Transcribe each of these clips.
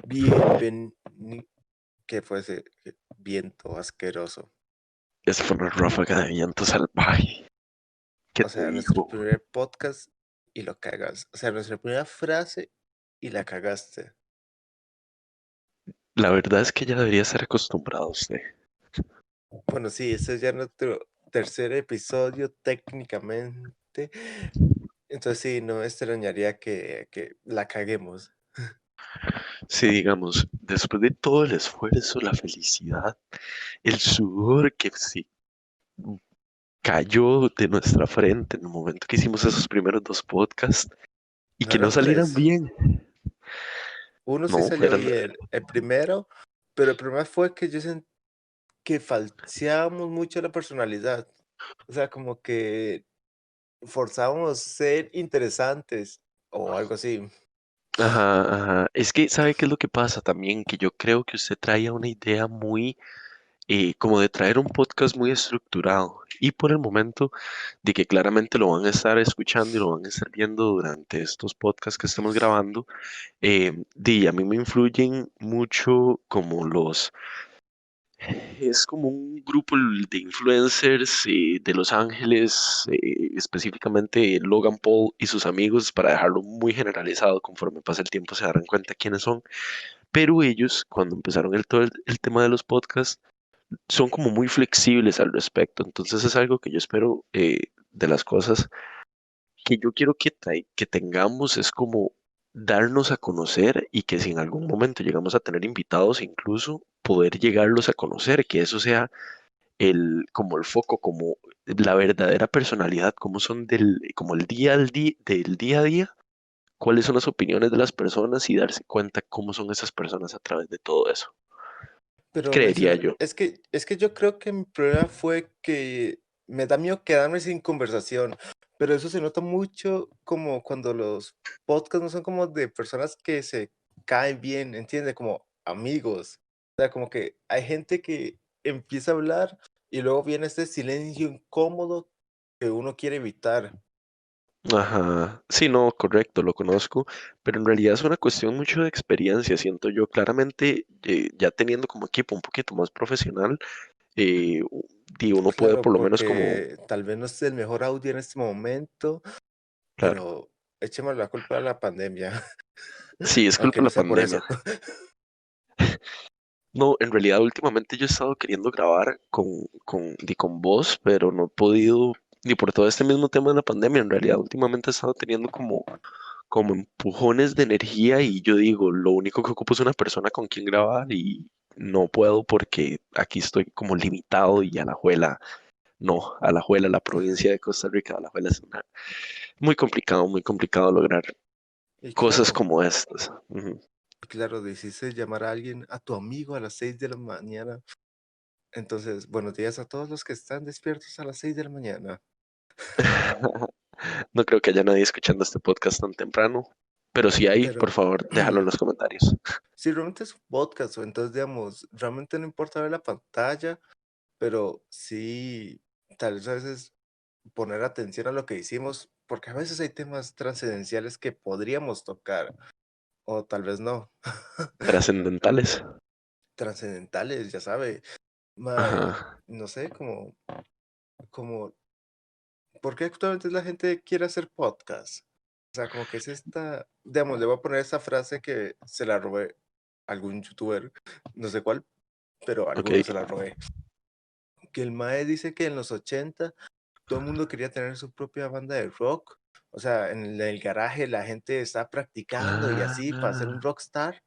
Bienvenido. ¿Qué fue ese viento asqueroso? Es fue una ráfaga de viento salvaje. ¿Qué O te sea, nuestro digo? primer podcast y lo cagas. O sea, nuestra primera frase y la cagaste. La verdad es que ya debería estar acostumbrado usted. Bueno, sí, este es ya nuestro tercer episodio técnicamente. Entonces sí, no me extrañaría que la caguemos. Si digamos, después de todo el esfuerzo, la felicidad, el sudor que se cayó de nuestra frente en el momento que hicimos esos primeros dos podcasts y No que no eran salieran tres. bien, Uno sí no, salió eran, bien, el primero, pero el problema fue que yo sentí que falseábamos mucho la personalidad. O sea, como que forzábamos ser interesantes o algo así. ajá, ajá. Es que, ¿sabe qué es lo que pasa también? Que yo creo que usted traía una idea muy como de traer un podcast muy estructurado y por el momento de que claramente lo van a estar escuchando y lo van a estar viendo durante estos podcasts que estamos grabando, a mí me influyen mucho como es como un grupo de influencers de Los Ángeles, específicamente Logan Paul y sus amigos, para dejarlo muy generalizado, conforme pasa el tiempo se darán cuenta quiénes son, pero ellos cuando empezaron todo el tema de los podcasts, son como muy flexibles al respecto. Entonces es algo que yo espero de las cosas que yo quiero que tengamos es como darnos a conocer y que si en algún momento llegamos a tener invitados, incluso poder llegarlos a conocer, que eso sea como el foco, como la verdadera personalidad, como son como el día al día, del día a día, cuáles son las opiniones de las personas y darse cuenta cómo son esas personas a través de todo eso. Pero Creería menciona, yo. es que yo creo que mi problema fue que me da miedo quedarme sin conversación, pero eso se nota mucho como cuando los podcasts no son como de personas que se caen bien, ¿entiende? Como amigos. O sea, como que hay gente que empieza a hablar y luego viene este silencio incómodo que uno quiere evitar. Ajá, sí, no, correcto, lo conozco, pero en realidad es una cuestión mucho de experiencia, siento yo. Claramente, ya teniendo como equipo un poquito más profesional, uno puede Claro, por lo menos como, porque tal vez no es el mejor audio en este momento, claro, pero écheme la culpa a la pandemia, sí, es culpa aunque de no la sea por pandemia. eso. No, en realidad últimamente yo he estado queriendo grabar con vos, pero no he podido, ni por todo este mismo tema de la pandemia, en realidad últimamente he estado teniendo como empujones de energía y yo digo, lo único que ocupo es una persona con quien grabar y no puedo porque aquí estoy como limitado y Alajuela, no, Alajuela, la provincia de Costa Rica, Alajuela es muy complicado lograr Y cosas claro, como estas. Ujú. claro, decidiste llamar a alguien, a tu amigo a las 6 de la mañana. Entonces, buenos días a todos los que están despiertos a las 6 de la mañana. No creo que haya nadie escuchando este podcast tan temprano, pero si hay, por Pero favor, déjalo en los comentarios. si realmente es un podcast, o entonces, digamos, realmente no importa ver la pantalla, pero sí, tal vez a veces poner atención a lo que hicimos, porque a veces hay temas trascendenciales que podríamos tocar, o tal vez no. Trascendentales. Trascendentales, ya sabe. Mae, Ajá. no sé, como ¿por qué actualmente la gente quiere hacer podcast? O sea, como que es esta, digamos, le voy a poner esa frase que se la robé a algún youtuber, no sé cuál, pero a Ok. alguno se la robé. Que el Mae dice que en los 80 todo el mundo quería tener su propia banda de rock. O sea, en el garaje la gente está practicando y así para ser un Ah, rockstar.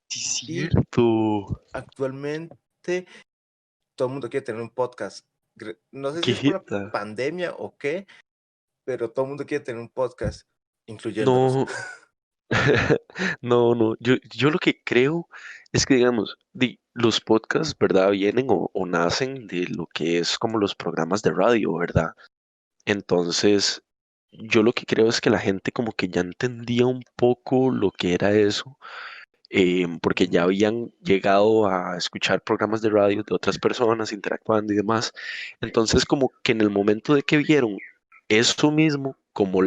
sí, Y cierto. actualmente todo el mundo quiere tener un podcast. No sé si Qué es por la jeta. pandemia o qué, pero todo el mundo quiere tener un podcast, incluyéndonos. No, no, no. Yo lo que creo es que, digamos, los podcasts, ¿verdad? Vienen o nacen de lo que es como los programas de radio, ¿verdad? Entonces, yo lo que creo es que la gente como que ya entendía un poco lo que era eso, porque ya habían llegado a escuchar programas de radio de otras personas interactuando y demás. Entonces, como que en el momento de que vieron eso mismo, como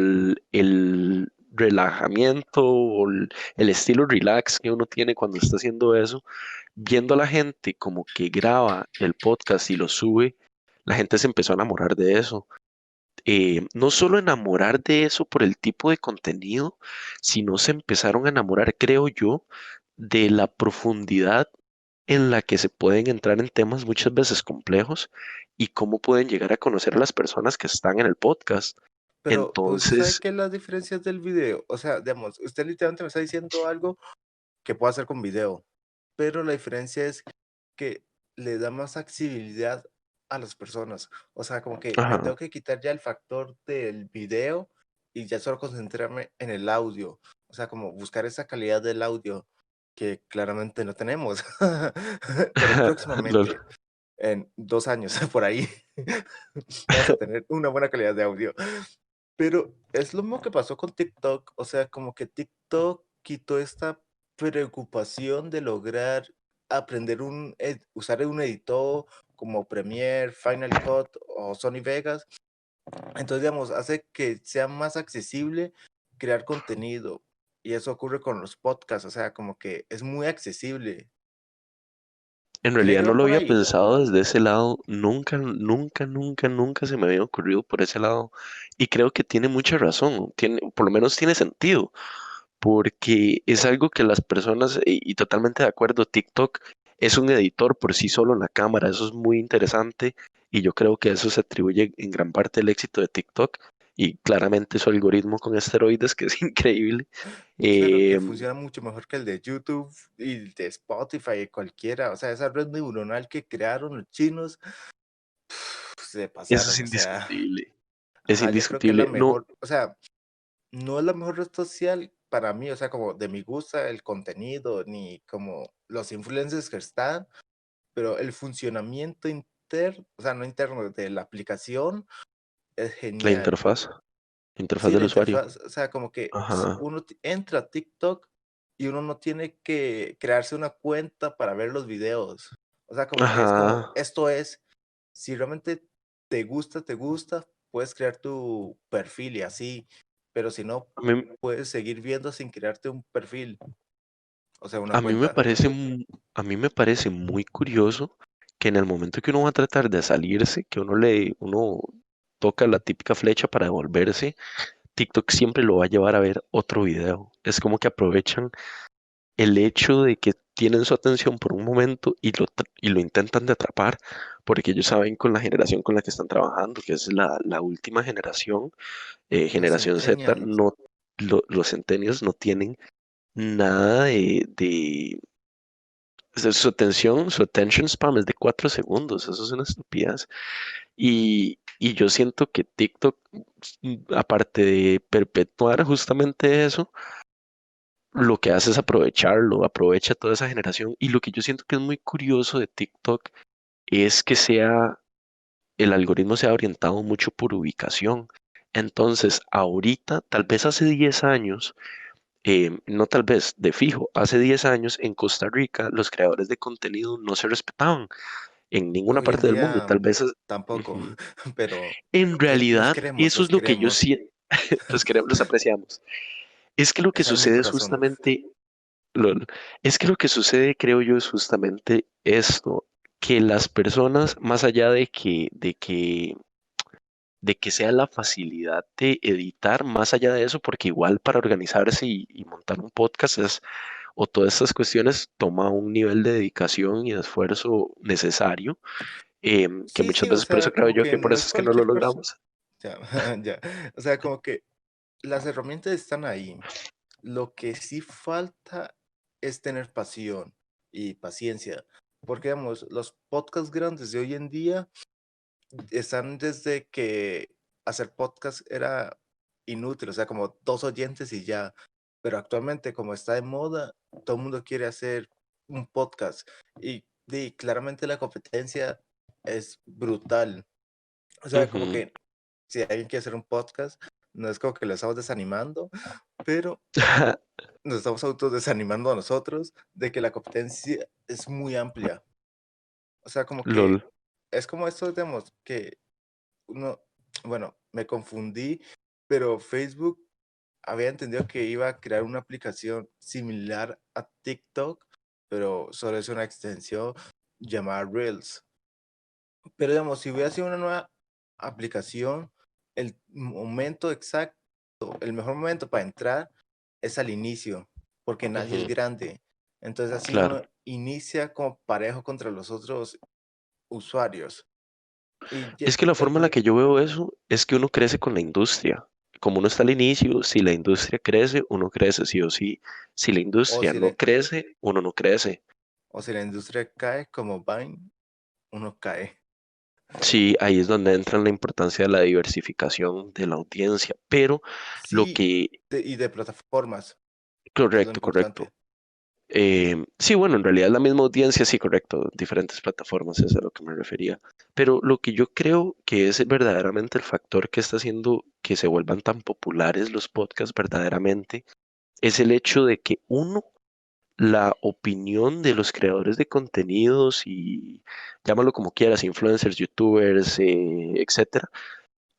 relajamiento o el estilo relax que uno tiene cuando está haciendo eso, viendo a la gente como que graba el podcast y lo sube, la gente se empezó a enamorar de eso. No solo enamorar de eso por el tipo de contenido, sino se empezaron a enamorar, creo yo, de la profundidad en la que se pueden entrar en temas muchas veces complejos y cómo pueden llegar a conocer a las personas que están en el podcast. Pero usted sabe Entonces, que las diferencias del video, o sea, digamos, usted literalmente me está diciendo algo que puedo hacer con video, pero la diferencia es que le da más accesibilidad a las personas. O sea, como que me tengo ajá, que quitar ya el factor del video y ya solo concentrarme en el audio. O sea, como buscar esa calidad del audio que claramente no tenemos, pero lol. próximamente, en 2 años, por ahí, vamos a tener una buena calidad de audio. Pero es lo mismo que pasó con TikTok, o sea, como que TikTok quitó esta preocupación de lograr aprender usar un editor como Premiere, Final Cut o Sony Vegas. Entonces, digamos, hace que sea más accesible crear contenido. Y eso ocurre con los podcasts, o sea, como que es muy accesible. En ¿Cree realidad que no va lo por había ahí? pensado desde ese lado, nunca, nunca, nunca, nunca se me había ocurrido por ese lado. Y creo que tiene mucha razón, tiene, por lo menos tiene sentido, porque es algo que las personas, y totalmente de acuerdo, TikTok es un editor por sí solo en la cámara, eso es muy interesante y yo creo que eso se atribuye en gran parte al éxito de TikTok y claramente su algoritmo con esteroides, que es increíble. Claro, que Eh, funciona mucho mejor que el de YouTube y el de Spotify y cualquiera. O sea, esa red neuronal que crearon los chinos, se Eso es pasaron. O sea, indiscutible, es ajá, yo creo que es la indiscutible. No, mejor. O sea, no es la mejor red social para mí. O sea, como de mi gusta el contenido, ni como los influencers que están, pero el funcionamiento interno, o sea, no interno, de la aplicación es la genial. interfaz Sí, del la usuario. interfaz, o sea, como que Ajá, uno entra a TikTok y uno no tiene que crearse una cuenta para ver los videos. O sea, como que es como, ajá. esto es, si realmente te gusta, puedes crear tu perfil y así, pero si no, A mí, puedes seguir viendo sin crearte un perfil, o sea, una a mí me cuenta. parece, a mí me parece muy curioso que en el momento que uno va a tratar de salirse, que uno toca la típica flecha para devolverse, TikTok siempre lo va a llevar a ver otro video. Es como que aprovechan el hecho de que tienen su atención por un momento y lo intentan de atrapar, porque ellos saben con la generación con la que están trabajando, que es la última generación, Los generación Z, centennials. no, los centenios no tienen nada su atención, su attention spam es de 4 segundos, eso es una estupidez. Y yo siento que TikTok, aparte de perpetuar justamente eso, lo que hace es aprovecharlo, aprovecha toda esa generación. Y lo que yo siento que es muy curioso de TikTok es que el algoritmo se ha orientado mucho por ubicación. Entonces, ahorita, tal vez hace 10 años, no tal vez, de fijo, hace 10 años en Costa Rica los creadores de contenido no se respetaban en ninguna Hoy en parte del mundo. día Tal vez, tampoco, ujú. pero En los realidad, queremos, eso los es lo que yo queremos. siento, los queremos, los apreciamos. Es que lo que Está en mi sucede es corazón. justamente, lol, es que lo que sucede, creo yo, es justamente esto, que las personas, más allá de que sea la facilidad de editar, más allá de eso, porque igual para organizarse y montar un podcast o todas estas cuestiones toma un nivel de dedicación y de esfuerzo necesario, que Sí, muchas sí, o veces por eso sea, creo como yo que que por no eso es es que no lo cualquier persona. logramos. Ya, ya. O sea, como que las herramientas están ahí. Lo que sí falta es tener pasión y paciencia. Porque, digamos, los podcasts grandes de hoy en día están desde que hacer podcast era inútil, o sea, como 2 oyentes y ya. Pero actualmente, como está de moda, todo el mundo quiere hacer un podcast. Y claramente la competencia es brutal. O sea, como Ujú. que si alguien quiere hacer un podcast, no es como que lo estamos desanimando, pero nos estamos autodesanimando a nosotros de que la competencia es muy amplia. O sea, como que LOL. es como esto, digamos, que uno, bueno, me confundí, pero Facebook había entendido que iba a crear una aplicación similar a TikTok, pero solo es una extensión llamada Reels. Pero digamos, si hubiera sido una nueva aplicación, el momento exacto, el mejor momento para entrar es al inicio, porque nadie es Ujú, grande. Entonces así claro. uno inicia como parejo contra los otros usuarios. Y Es que la forma en la que yo veo eso es que uno crece con la industria. Como uno está al inicio, si la industria crece, uno crece sí o sí. Si la o industria si no la, crece, uno no crece. o si la industria cae como Vine, uno cae. Sí, ahí es donde entra la importancia de la diversificación de la audiencia. Pero lo Sí, que, y de plataformas, que es lo correcto, correcto. importante. Sí, bueno, en realidad la misma audiencia, sí, correcto, diferentes plataformas, es a lo que me refería. Pero lo que yo creo que es verdaderamente el factor que está haciendo que se vuelvan tan populares los podcasts verdaderamente es el hecho de que uno, la opinión de los creadores de contenidos y llámalo como quieras, influencers, youtubers, etcétera,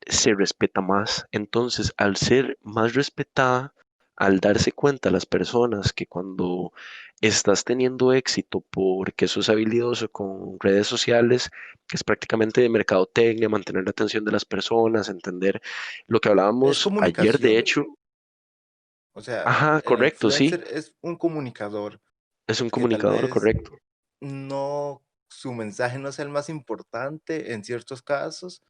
se respeta más. Entonces, al ser más respetada, al darse cuenta las personas que cuando estás teniendo éxito porque sos habilidoso con redes sociales, que es prácticamente de mercadotecnia, mantener la atención de las personas, entender lo que Es hablábamos ayer, de comunicación. hecho, O sea, ajá, el correcto, sí, influencer es un comunicador es un que tal comunicador, vez correcto, no, su mensaje no sea el más importante en ciertos casos,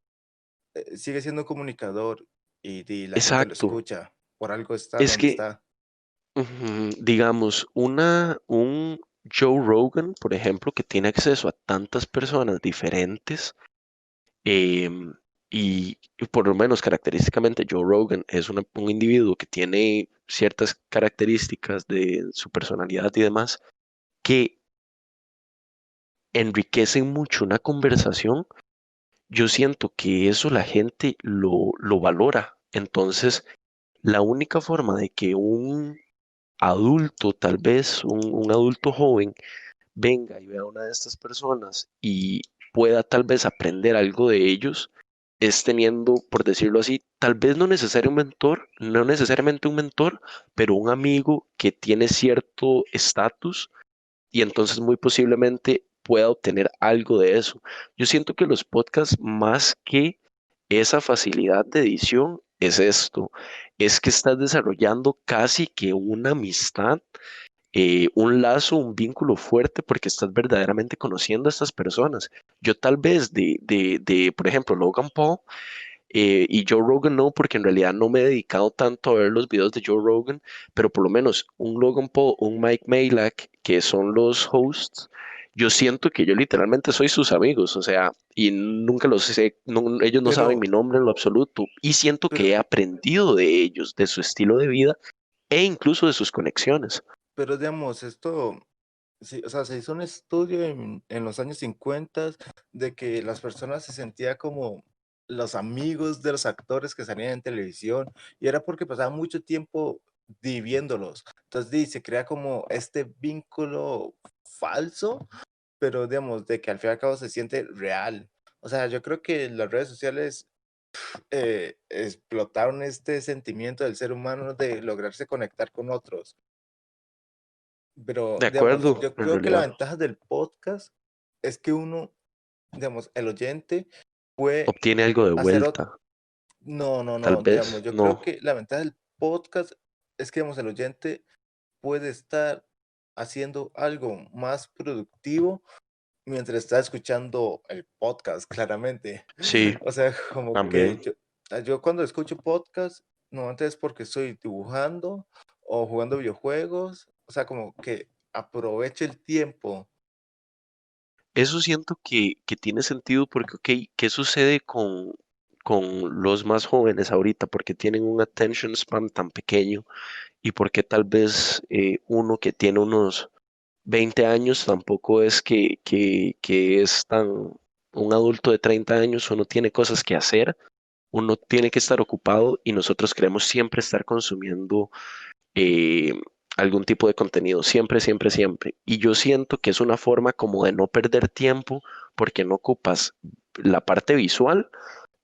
sigue siendo un comunicador y la gente lo exacto. escucha. Por algo está Es donde que, está. digamos, un Joe Rogan, por ejemplo, que tiene acceso a tantas personas diferentes, em, y por lo menos característicamente Joe Rogan es un individuo que tiene ciertas características de su personalidad y demás que enriquecen mucho una conversación. Yo siento que eso la gente lo valora. Entonces, la única forma de que un adulto, tal vez un adulto joven, venga y vea a una de estas personas y pueda tal vez aprender algo de ellos, es teniendo, por decirlo así, tal vez no necesario un mentor, no necesariamente un mentor, pero un amigo que tiene cierto estatus y entonces muy posiblemente pueda obtener algo de eso. Yo siento que los podcasts, más que esa facilidad de edición, es esto, es que estás desarrollando casi que una amistad, un lazo, un vínculo fuerte porque estás verdaderamente conociendo a estas personas. Yo tal vez por ejemplo, Logan Paul, y Joe Rogan no, porque en realidad no me he dedicado tanto a ver los videos de Joe Rogan, pero por lo menos un Logan Paul, un Mike Malak, que son los hosts, yo siento que yo literalmente soy sus amigos, o sea, y nunca los sé, ellos no saben Pero, mi nombre en lo absoluto, y siento que pero, he aprendido de ellos, de su estilo de vida e incluso de sus conexiones. pero digamos, esto, sí, o sea, se hizo un estudio en los años 50 de que las personas se sentían como los amigos de los actores que salían en televisión y era porque pasaban mucho tiempo viviéndolos. Entonces, se crea como este vínculo falso, pero digamos, de que al fin y al cabo se siente real. O sea, yo creo que las redes sociales explotaron este sentimiento del ser humano de lograrse conectar con otros. Pero, De digamos, acuerdo, yo en creo que la realidad. ventaja del podcast es que uno, digamos, el oyente puede Obtiene algo de hacer vuelta, no, no, tal no, digamos, vez, yo creo no. que la ventaja del podcast es que, digamos, el oyente puede estar haciendo algo más productivo mientras está escuchando el podcast, claramente. Sí, O sea, como que también. yo cuando escucho podcast, normalmente es porque estoy dibujando o jugando videojuegos, o sea, como que aprovecho el tiempo. Eso siento que tiene sentido porque, ok, ¿qué sucede con los más jóvenes ahorita? Porque tienen un attention span tan pequeño y porque tal vez uno que tiene unos 20 años tampoco es que es tan un adulto de 30 años, uno tiene cosas que hacer, uno tiene que estar ocupado y nosotros queremos siempre estar consumiendo eh, algún tipo de contenido, siempre, siempre, siempre. Y yo siento que es una forma como de no perder tiempo porque no ocupas la parte visual,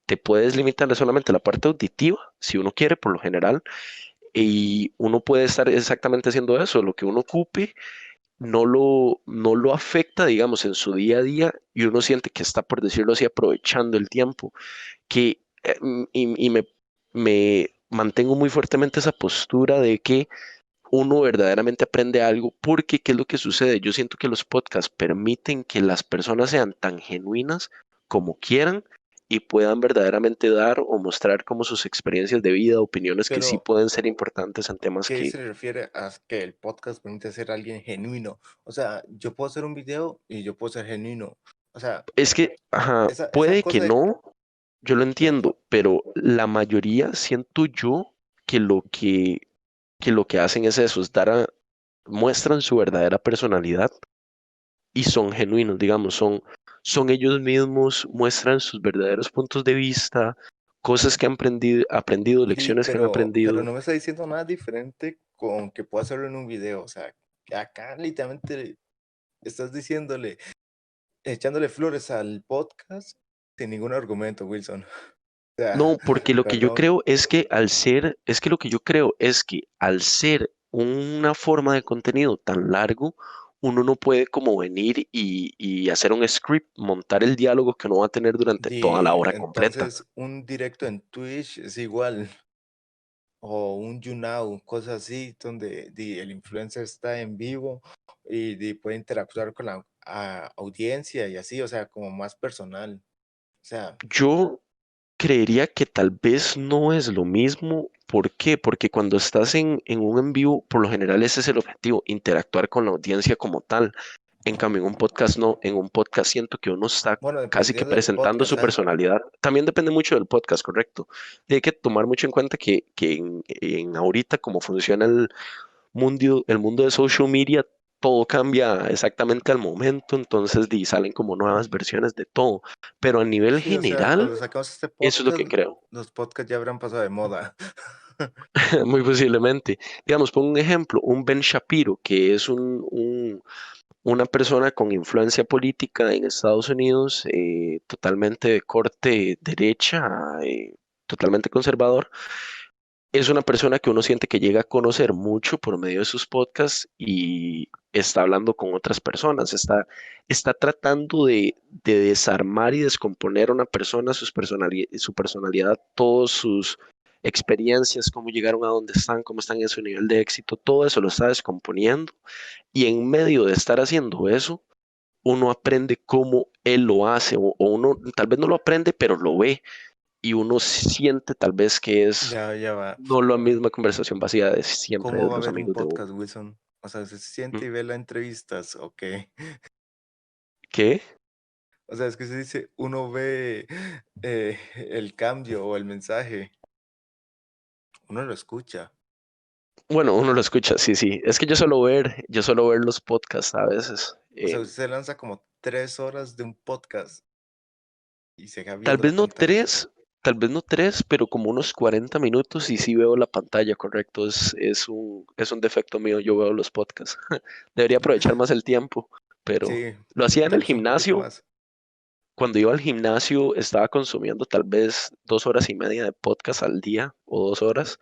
te puedes limitar a solamente la parte auditiva, si uno quiere, por lo general, y uno puede estar exactamente haciendo eso, lo que uno ocupe no lo afecta, digamos, en su día a día y uno siente que está, por decirlo así, aprovechando el tiempo, que, y me mantengo muy fuertemente esa postura de que uno verdaderamente aprende algo, porque ¿qué es lo que sucede? Yo siento que los podcasts permiten que las personas sean tan genuinas como quieran y puedan verdaderamente dar o mostrar como sus experiencias de vida, opiniones que sí Pero, pueden ser importantes en temas ¿qué que se refiere a que el podcast permite ser alguien genuino? O sea, yo puedo hacer un video y yo puedo ser genuino. O sea, es que, ajá, esa puede que cosa de no, yo lo que entiendo, pero la mayoría siento yo que lo que hacen es eso, es muestran su verdadera personalidad y son genuinos, digamos, son ellos mismos, muestran sus verdaderos puntos de vista, cosas que han aprendido, lecciones que han pero aprendido. no me está diciendo nada diferente con que puedo hacerlo en un video. O sea, acá literalmente estás diciéndole, echándole flores al podcast sin ningún argumento, Wilson. O sea, No, porque lo que yo perdón. creo es que es que lo que yo creo es que al ser una forma de contenido tan largo, uno no puede como venir y hacer un script, montar el diálogo que uno va a tener durante toda la hora completa. Entonces, un directo en Twitch es igual, o un YouNow, cosas así, donde el influencer está en vivo y puede interactuar con la audiencia y así, o sea, como más personal. O sea, Yo creería que tal vez no es lo mismo. ¿Por qué? Porque cuando estás en un en vivo, por lo general ese es el objetivo, interactuar con la audiencia como tal. En cambio, en un podcast no. En un podcast siento que uno está bueno, casi que dependiendo del presentando podcast, su personalidad. También depende mucho del podcast, correcto. Y hay que tomar mucho en cuenta que en ahorita, como funciona el mundo de social media, todo cambia exactamente al momento, entonces salen como nuevas versiones de todo. Pero a nivel sí, o sea, general, cuando sacamos este eso es lo podcast, que creo. los podcasts ya habrán pasado de moda. Muy posiblemente. Digamos, pongo un ejemplo, un Ben Shapiro, que es una persona con influencia política en Estados Unidos, totalmente de corte derecha, totalmente conservador. Es una persona que uno siente que llega a conocer mucho por medio de sus podcasts y está hablando con otras personas, está tratando de desarmar y descomponer a una persona, su personalidad, todas sus experiencias, cómo llegaron a donde están, cómo están en su nivel de éxito, todo eso lo está descomponiendo y en medio de estar haciendo eso, uno aprende cómo él lo hace o uno tal vez no lo aprende, pero lo ve y uno siente tal vez que es Ya va. no la misma conversación vacía de siempre ¿Cómo de va a los haber un amigos de podcast, uno. Wilson? O sea, se siente ¿Mm? y ve las entrevistas, ok. ¿Qué? O sea, es que se dice, uno ve el cambio o el mensaje, uno lo escucha. Bueno, uno lo escucha, sí, sí. Es que yo suelo ver los podcasts a veces. O sea, usted se lanza como 3 horas de un podcast y se va Tal viendo vez la no pantalla. tres, tal vez no tres, pero como unos 40 minutos y sí veo la pantalla, correcto. Es un defecto mío, yo veo los podcasts. Debería aprovechar más el tiempo, pero Sí, lo hacía en tal el vez un poquito gimnasio. más. Cuando iba al gimnasio estaba consumiendo tal vez 2 horas y media de podcast al día o 2 horas,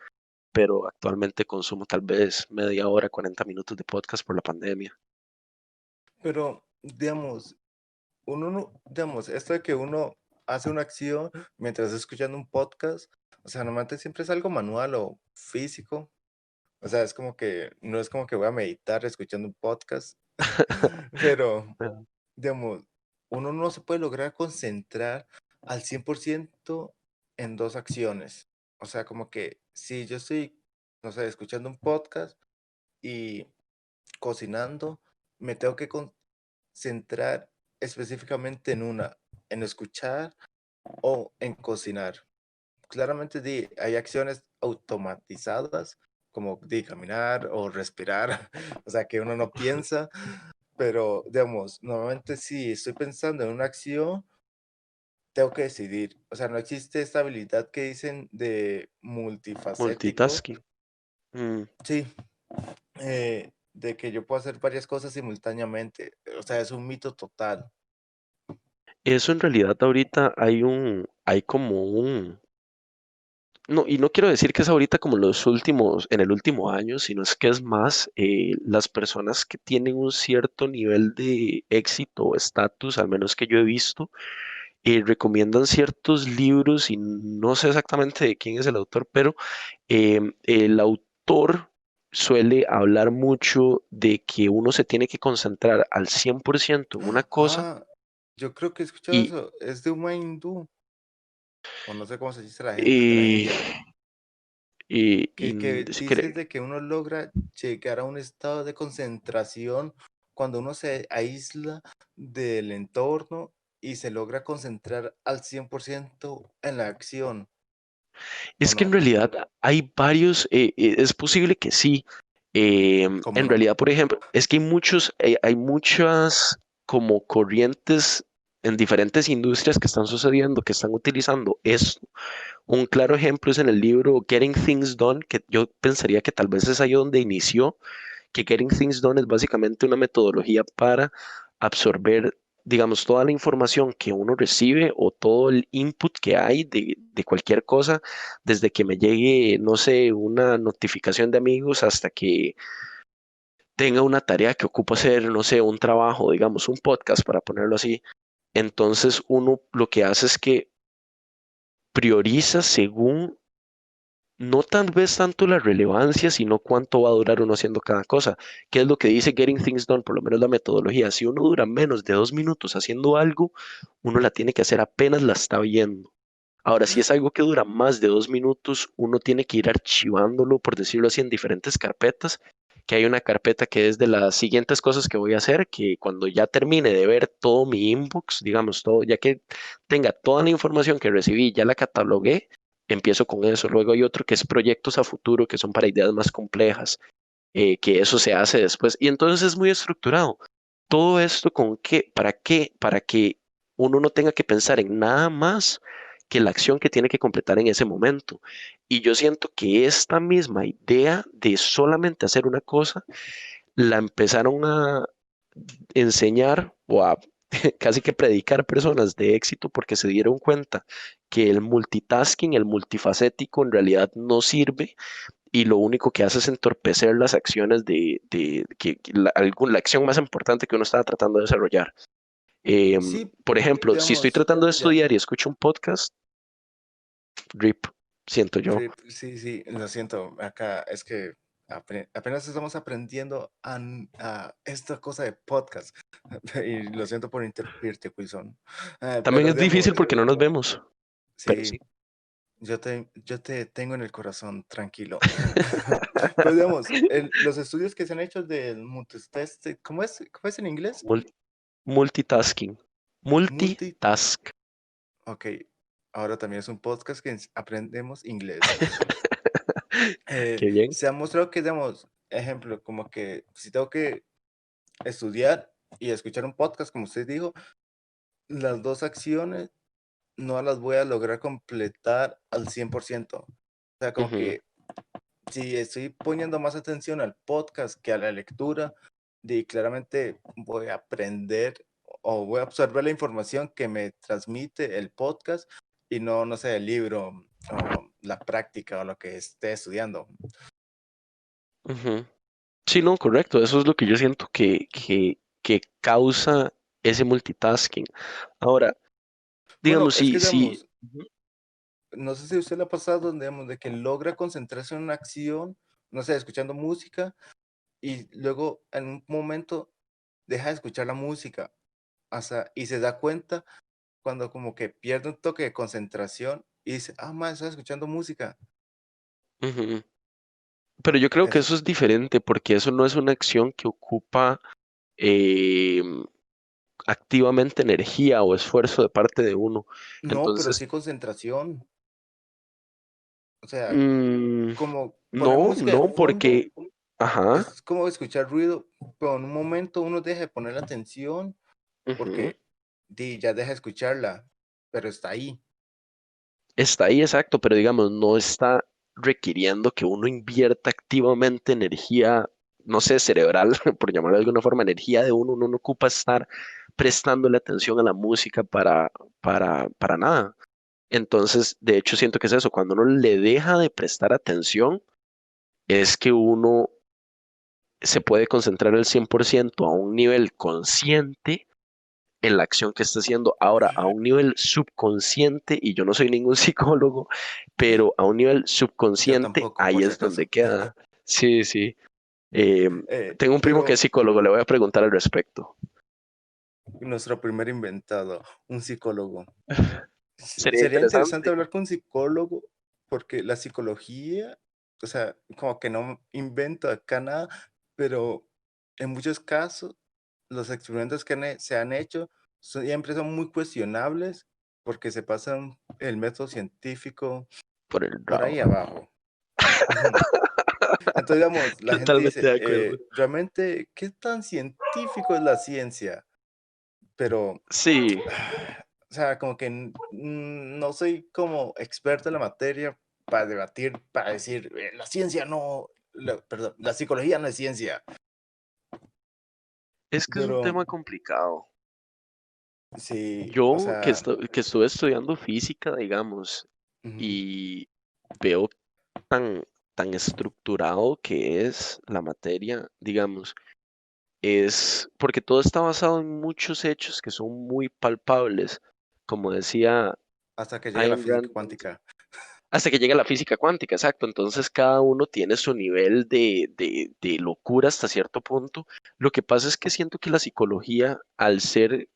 pero actualmente consumo tal vez media hora, 40 minutos de podcast por la pandemia. Pero, digamos, uno no, digamos, esto de que uno hace una acción mientras está escuchando un podcast, o sea, normalmente siempre es algo manual o físico. O sea, es como que, no es como que voy a meditar escuchando un podcast, pero, Ajá. digamos, uno no se puede lograr concentrar al 100% en dos acciones. O sea, como que si yo estoy, no sé, escuchando un podcast y cocinando, me tengo que concentrar específicamente en una, en escuchar o en cocinar. Claramente hay acciones automatizadas como caminar o respirar, o sea, que uno no piensa, pero digamos, normalmente si estoy pensando en una acción, tengo que decidir. O sea, no existe esta habilidad que dicen de multifacético. Multitasking. Mm, Sí, de que yo puedo hacer varias cosas simultáneamente. O sea, es un mito total. Eso en realidad ahorita hay como no, y no quiero decir que es ahorita como los últimos, en el último año, sino es que es más las personas que tienen un cierto nivel de éxito o estatus, al menos que yo he visto, recomiendan ciertos libros y no sé exactamente de quién es el autor, pero el autor suele hablar mucho de que uno se tiene que concentrar al 100% en una cosa Ah, yo creo que he escuchado y, eso. Es de un hindú, o no sé cómo se dice la gente de la eh, India, que sí dices de que uno logra llegar a un estado de concentración cuando uno se aísla del entorno y se logra concentrar al 100% en la acción, ¿o es que en no? realidad hay varios, es posible que sí. ¿Cómo En no? realidad, por ejemplo, es que hay muchas como corrientes en diferentes industrias que están sucediendo, que están utilizando esto. Un claro ejemplo es en el libro Getting Things Done, que yo pensaría que tal vez es ahí donde inició, que Getting Things Done es básicamente una metodología para absorber, digamos, toda la información que uno recibe o todo el input que hay de cualquier cosa, desde que me llegue, no sé, una notificación de amigos hasta que tenga una tarea que ocupo hacer, no sé, un trabajo, digamos, un podcast, para ponerlo así. Entonces uno lo que hace es que prioriza según no tal vez tanto la relevancia, sino cuánto va a durar uno haciendo cada cosa. ¿Qué es lo que dice Getting Things Done? Por lo menos la metodología. Si uno dura menos de 2 minutos haciendo algo, uno la tiene que hacer apenas la está viendo. Ahora, si es algo que dura más de 2 minutos, uno tiene que ir archivándolo, por decirlo así, en diferentes carpetas, que hay una carpeta que es de las siguientes cosas que voy a hacer, que cuando ya termine de ver todo mi inbox, digamos, todo, ya que tenga toda la información que recibí, ya la catalogué, empiezo con eso. Luego hay otro que es proyectos a futuro, que son para ideas más complejas, que eso se hace después. Y entonces es muy estructurado. Todo esto con qué, para qué, para que uno no tenga que pensar en nada más que la acción que tiene que completar en ese momento. Y yo siento que esta misma idea de solamente hacer una cosa, la empezaron a enseñar o a casi que predicar personas de éxito porque se dieron cuenta que el multitasking, el multifacético en realidad no sirve y lo único que hace es entorpecer las acciones la acción más importante que uno estaba tratando de desarrollar. Sí, Por ejemplo, si estoy digamos, tratando de ya. estudiar y escucho un podcast, RIP, siento yo. Sí, sí, lo siento, acá es que apenas estamos aprendiendo a esta cosa de podcast y lo siento por interrumpirte, Wilson. También Pero es difícil digamos, porque no nos vemos, pero sí, sí. yo te tengo en el corazón, tranquilo. Pero digamos, los estudios que se han hecho del multitest, ¿cómo es en inglés? Mul- Multitasking. Multi, Multitask. ok, ahora también es un podcast que aprendemos inglés. Qué bien. Se ha mostrado que, digamos, ejemplo, como que si tengo que estudiar y escuchar un podcast, como usted dijo, las dos acciones no las voy a lograr completar al 100%. O sea, como Ujú, que si estoy poniendo más atención al podcast que a la lectura, claramente voy a aprender o voy a absorber la información que me transmite el podcast y no, no sé, el libro o la práctica o lo que esté estudiando. ujú. Sí, no, correcto. Eso es lo que yo siento que causa ese multitasking. Ahora, Bueno, digamos, es que, si, digamos, no sé si a usted le ha pasado, digamos, de que logra concentrarse en una acción, no sé, escuchando música, y luego en un momento deja de escuchar la música, y se da cuenta cuando como que pierde un toque de concentración y dice, ah, más, estoy escuchando música. ujú. Pero yo creo que Eso, eso es diferente porque eso no es una acción que ocupa eh, activamente energía o esfuerzo de parte de uno. no, pero Entonces, sí concentración. O sea, mm, como poner no, música de no, fondo porque, ajá, es como escuchar ruido, pero en un momento uno deja de poner atención ujú, porque ya deja de escucharla, pero está ahí. está ahí exacto, pero digamos, no está requiriendo que uno invierta activamente energía, no sé, cerebral, por llamarlo de alguna forma, energía de uno no ocupa estar prestándole atención a la música para nada. Entonces, de hecho, siento que es eso, cuando uno le deja de prestar atención, es que uno se puede concentrar al 100% a un nivel consciente en la acción que está haciendo. Ahora, a un nivel subconsciente, y yo no soy ningún psicólogo, pero a un nivel Yo subconsciente, tampoco, ahí por si es donde acaso. queda. Sí, sí. Eh, Tengo un primo que es Pero psicólogo, le voy a preguntar al respecto. nuestro primer inventado, un psicólogo. Sería Sería interesante interesante. hablar con un psicólogo porque la psicología, o sea, como que no invento acá nada, pero en muchos casos los experimentos que se han hecho siempre son muy cuestionables porque se pasan el método científico Por el por rabo. ahí abajo. Ujú. Entonces, digamos, la gente Totalmente de dice, acuerdo. realmente, ¿qué tan científico es la ciencia? Pero Sí, o sea, como que no soy como experto en la materia para debatir, para decir, la ciencia no, perdón, la psicología no es ciencia, es que es un pero tema complicado. sí, o Yo que, sea, que estuve estudiando física, digamos, ujú, y veo tan, tan estructurado que es la materia, digamos, es porque todo está basado en muchos hechos que son muy palpables, como decía hasta que llega la Ayn física Rand, cuántica. hasta que llega la física cuántica, exacto. Entonces cada uno tiene su nivel de locura hasta cierto punto. Lo que pasa es que siento que la psicología, al ser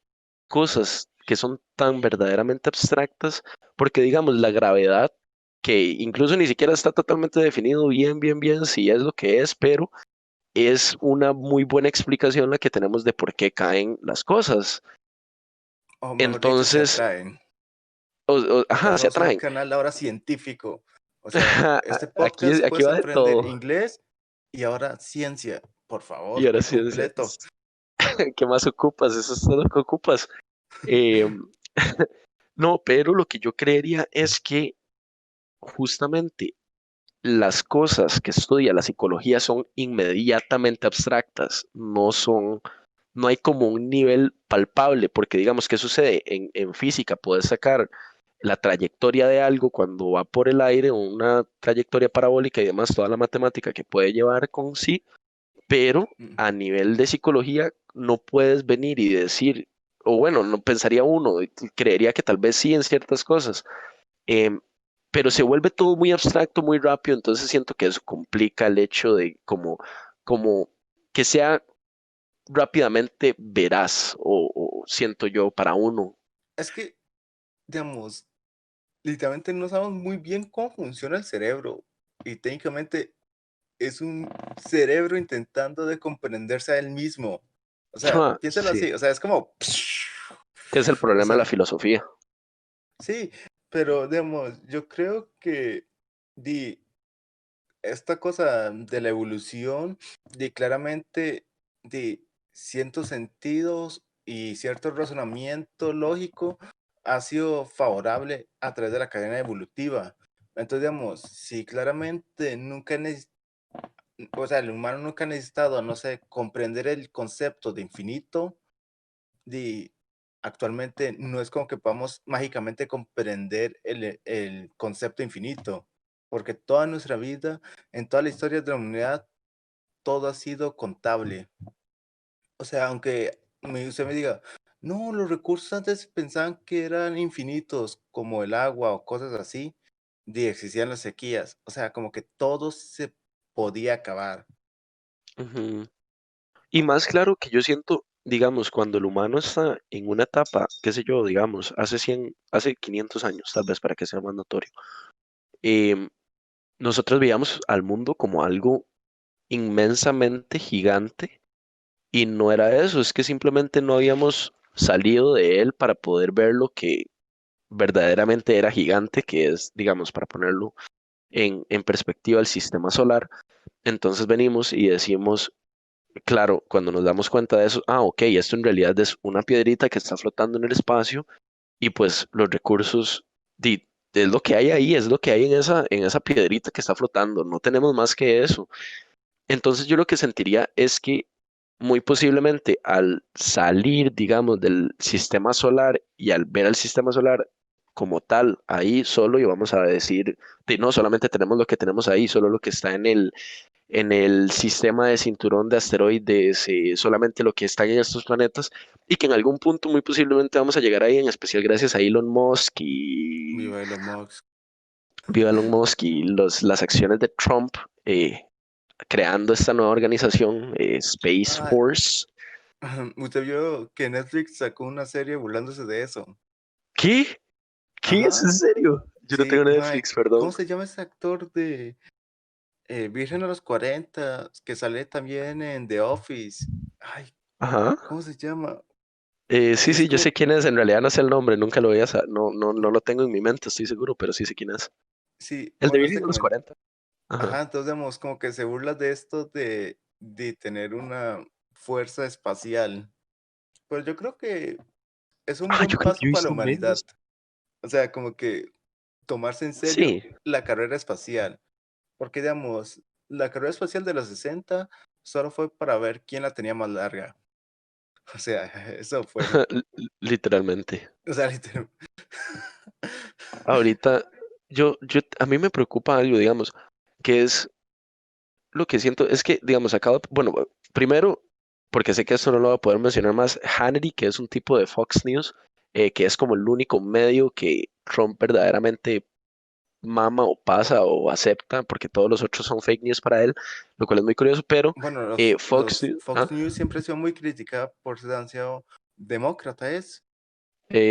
cosas que son tan verdaderamente abstractas, porque digamos la gravedad, que incluso ni siquiera está totalmente definido bien si es lo que es, pero es una muy buena explicación la que tenemos de por qué caen las cosas. O mejor dicho, se Entonces, atraen. ajá, se Pasamos a un atraen. canal ahora científico. O sea, este Aquí, podcast aquí puedes va de aprender todo. inglés y ahora ciencia. Por Y favor, ahora qué sí, completo. ¿qué más ocupas? Eso es todo lo que ocupas. Eh, no, pero lo que yo creería es que justamente las cosas que estudia la psicología son inmediatamente abstractas, no hay como un nivel palpable, porque digamos, ¿qué sucede? En física puedes sacar la trayectoria de algo cuando va por el aire, una trayectoria parabólica y demás, toda la matemática que puede llevar con sí, pero Mm. a nivel de psicología no puedes venir y decir, o bueno, no pensaría uno, y creería que tal vez sí en ciertas cosas, em, pero se vuelve todo muy abstracto, muy rápido, entonces siento que eso complica el hecho de como que sea rápidamente veraz, o siento yo para uno. Es que, digamos, literalmente no sabemos muy bien cómo funciona el cerebro. Y técnicamente es un cerebro intentando de comprenderse a él mismo. O sea, piénsalo Sí, así, o sea, es como, que es el o problema de la sea, filosofía. sí, pero digamos, yo creo que di, esta cosa de la evolución, di claramente, di ciertos sentidos y cierto razonamiento lógico ha sido favorable a través de la cadena evolutiva. Entonces, digamos, si claramente nunca o sea, el humano nunca ha necesitado, no sé, comprender el concepto de infinito, de actualmente no es como que podamos mágicamente comprender el concepto infinito, porque toda nuestra vida, en toda la historia de la humanidad, todo ha sido contable. O sea, aunque usted me diga, no, los recursos antes pensaban que eran infinitos, como el agua o cosas así, de existían las sequías. O sea, como que todo se podía acabar. Ujú. Y más claro que yo siento, digamos, cuando el humano está en una etapa, qué sé yo, digamos, hace 500 años, tal vez para que sea más notorio, em, nosotros veíamos al mundo como algo inmensamente gigante y no era eso, es que simplemente no habíamos salido de él para poder ver lo que verdaderamente era gigante, que es, digamos, para ponerlo en perspectiva, el sistema solar. Entonces venimos y decimos, claro, cuando nos damos cuenta de eso, ok, esto en realidad es una piedrita que está flotando en el espacio y pues los recursos, es lo que hay ahí, es lo que hay en esa piedrita que está flotando, no tenemos más que eso. Entonces yo lo que sentiría es que muy posiblemente al salir, digamos, del sistema solar y al ver al sistema solar como tal ahí solo y vamos a decir, no solamente tenemos lo que tenemos ahí, solo lo que está en el sistema de cinturón de asteroides, solamente lo que está en estos planetas, y que en algún punto muy posiblemente vamos a llegar ahí, en especial gracias a Elon Musk y Viva Elon Musk. viva Elon Musk y las acciones de Trump creando esta nueva organización, Space Ah, Force. usted vio que Netflix sacó una serie burlándose de eso. ¿Qué? ¿Qué es en Ajá, serio? Yo no sí, tengo mae, Netflix, perdón. ¿cómo se llama ese actor de Virgen a los 40 que sale también en The Office? Ay, Ajá. ¿cómo se llama? Sí, Es sí, yo como, sé quién es. En realidad no sé el nombre, nunca lo voy a saber. No, no, no lo tengo en mi mente, estoy seguro, pero sí sé quién es. sí, El de bueno, Virgen este de los comen- 40. Ajá. Ajá, entonces digamos, como que se burla de esto de tener una fuerza espacial. Pues yo creo que es un Ah, buen yo creo que yo paso he para la visto humanidad. memes. O sea, como que tomarse en serio Sí. la carrera espacial. Porque, digamos, la carrera espacial de los 60 solo fue para ver quién la tenía más larga. O sea, eso fue. Literalmente. O sea, literal. Ahorita, a mí me preocupa algo, digamos, que es lo que siento, es que, digamos, bueno, primero, porque sé que esto no lo voy a poder mencionar más, Hannity, que es un tipo de Fox News, que es como el único medio que Trump verdaderamente mama o pasa o acepta, porque todos los otros son fake news para él, lo cual es muy curioso, pero Bueno, Fox los News, Fox News siempre han sido muy criticados por ser han sido demócratas,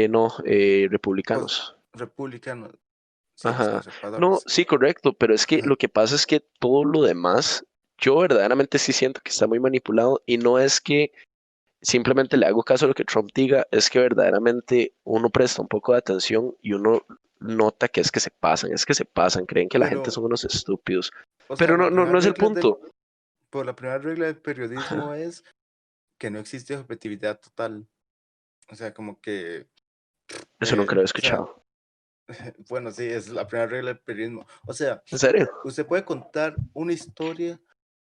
no, pues republicanos. republicanos. Sí, los Ajá. No, conservadores. sí, correcto, pero es que lo Ajá. que pasa es que todo lo demás, yo verdaderamente sí siento que está muy manipulado y no es que simplemente le hago caso a lo que Trump diga, es que verdaderamente uno presta un poco de atención y uno nota que es que se pasan, creen que la gente Pero, son unos estúpidos, o sea, pero no, la no, primera no es el regla del, punto. pues la primera regla del periodismo Ajá. es que no existe objetividad total. O sea, como que, Eso nunca lo he o sea, escuchado. bueno, sí, es la primera regla del periodismo. O sea, ¿En serio? usted puede contar una historia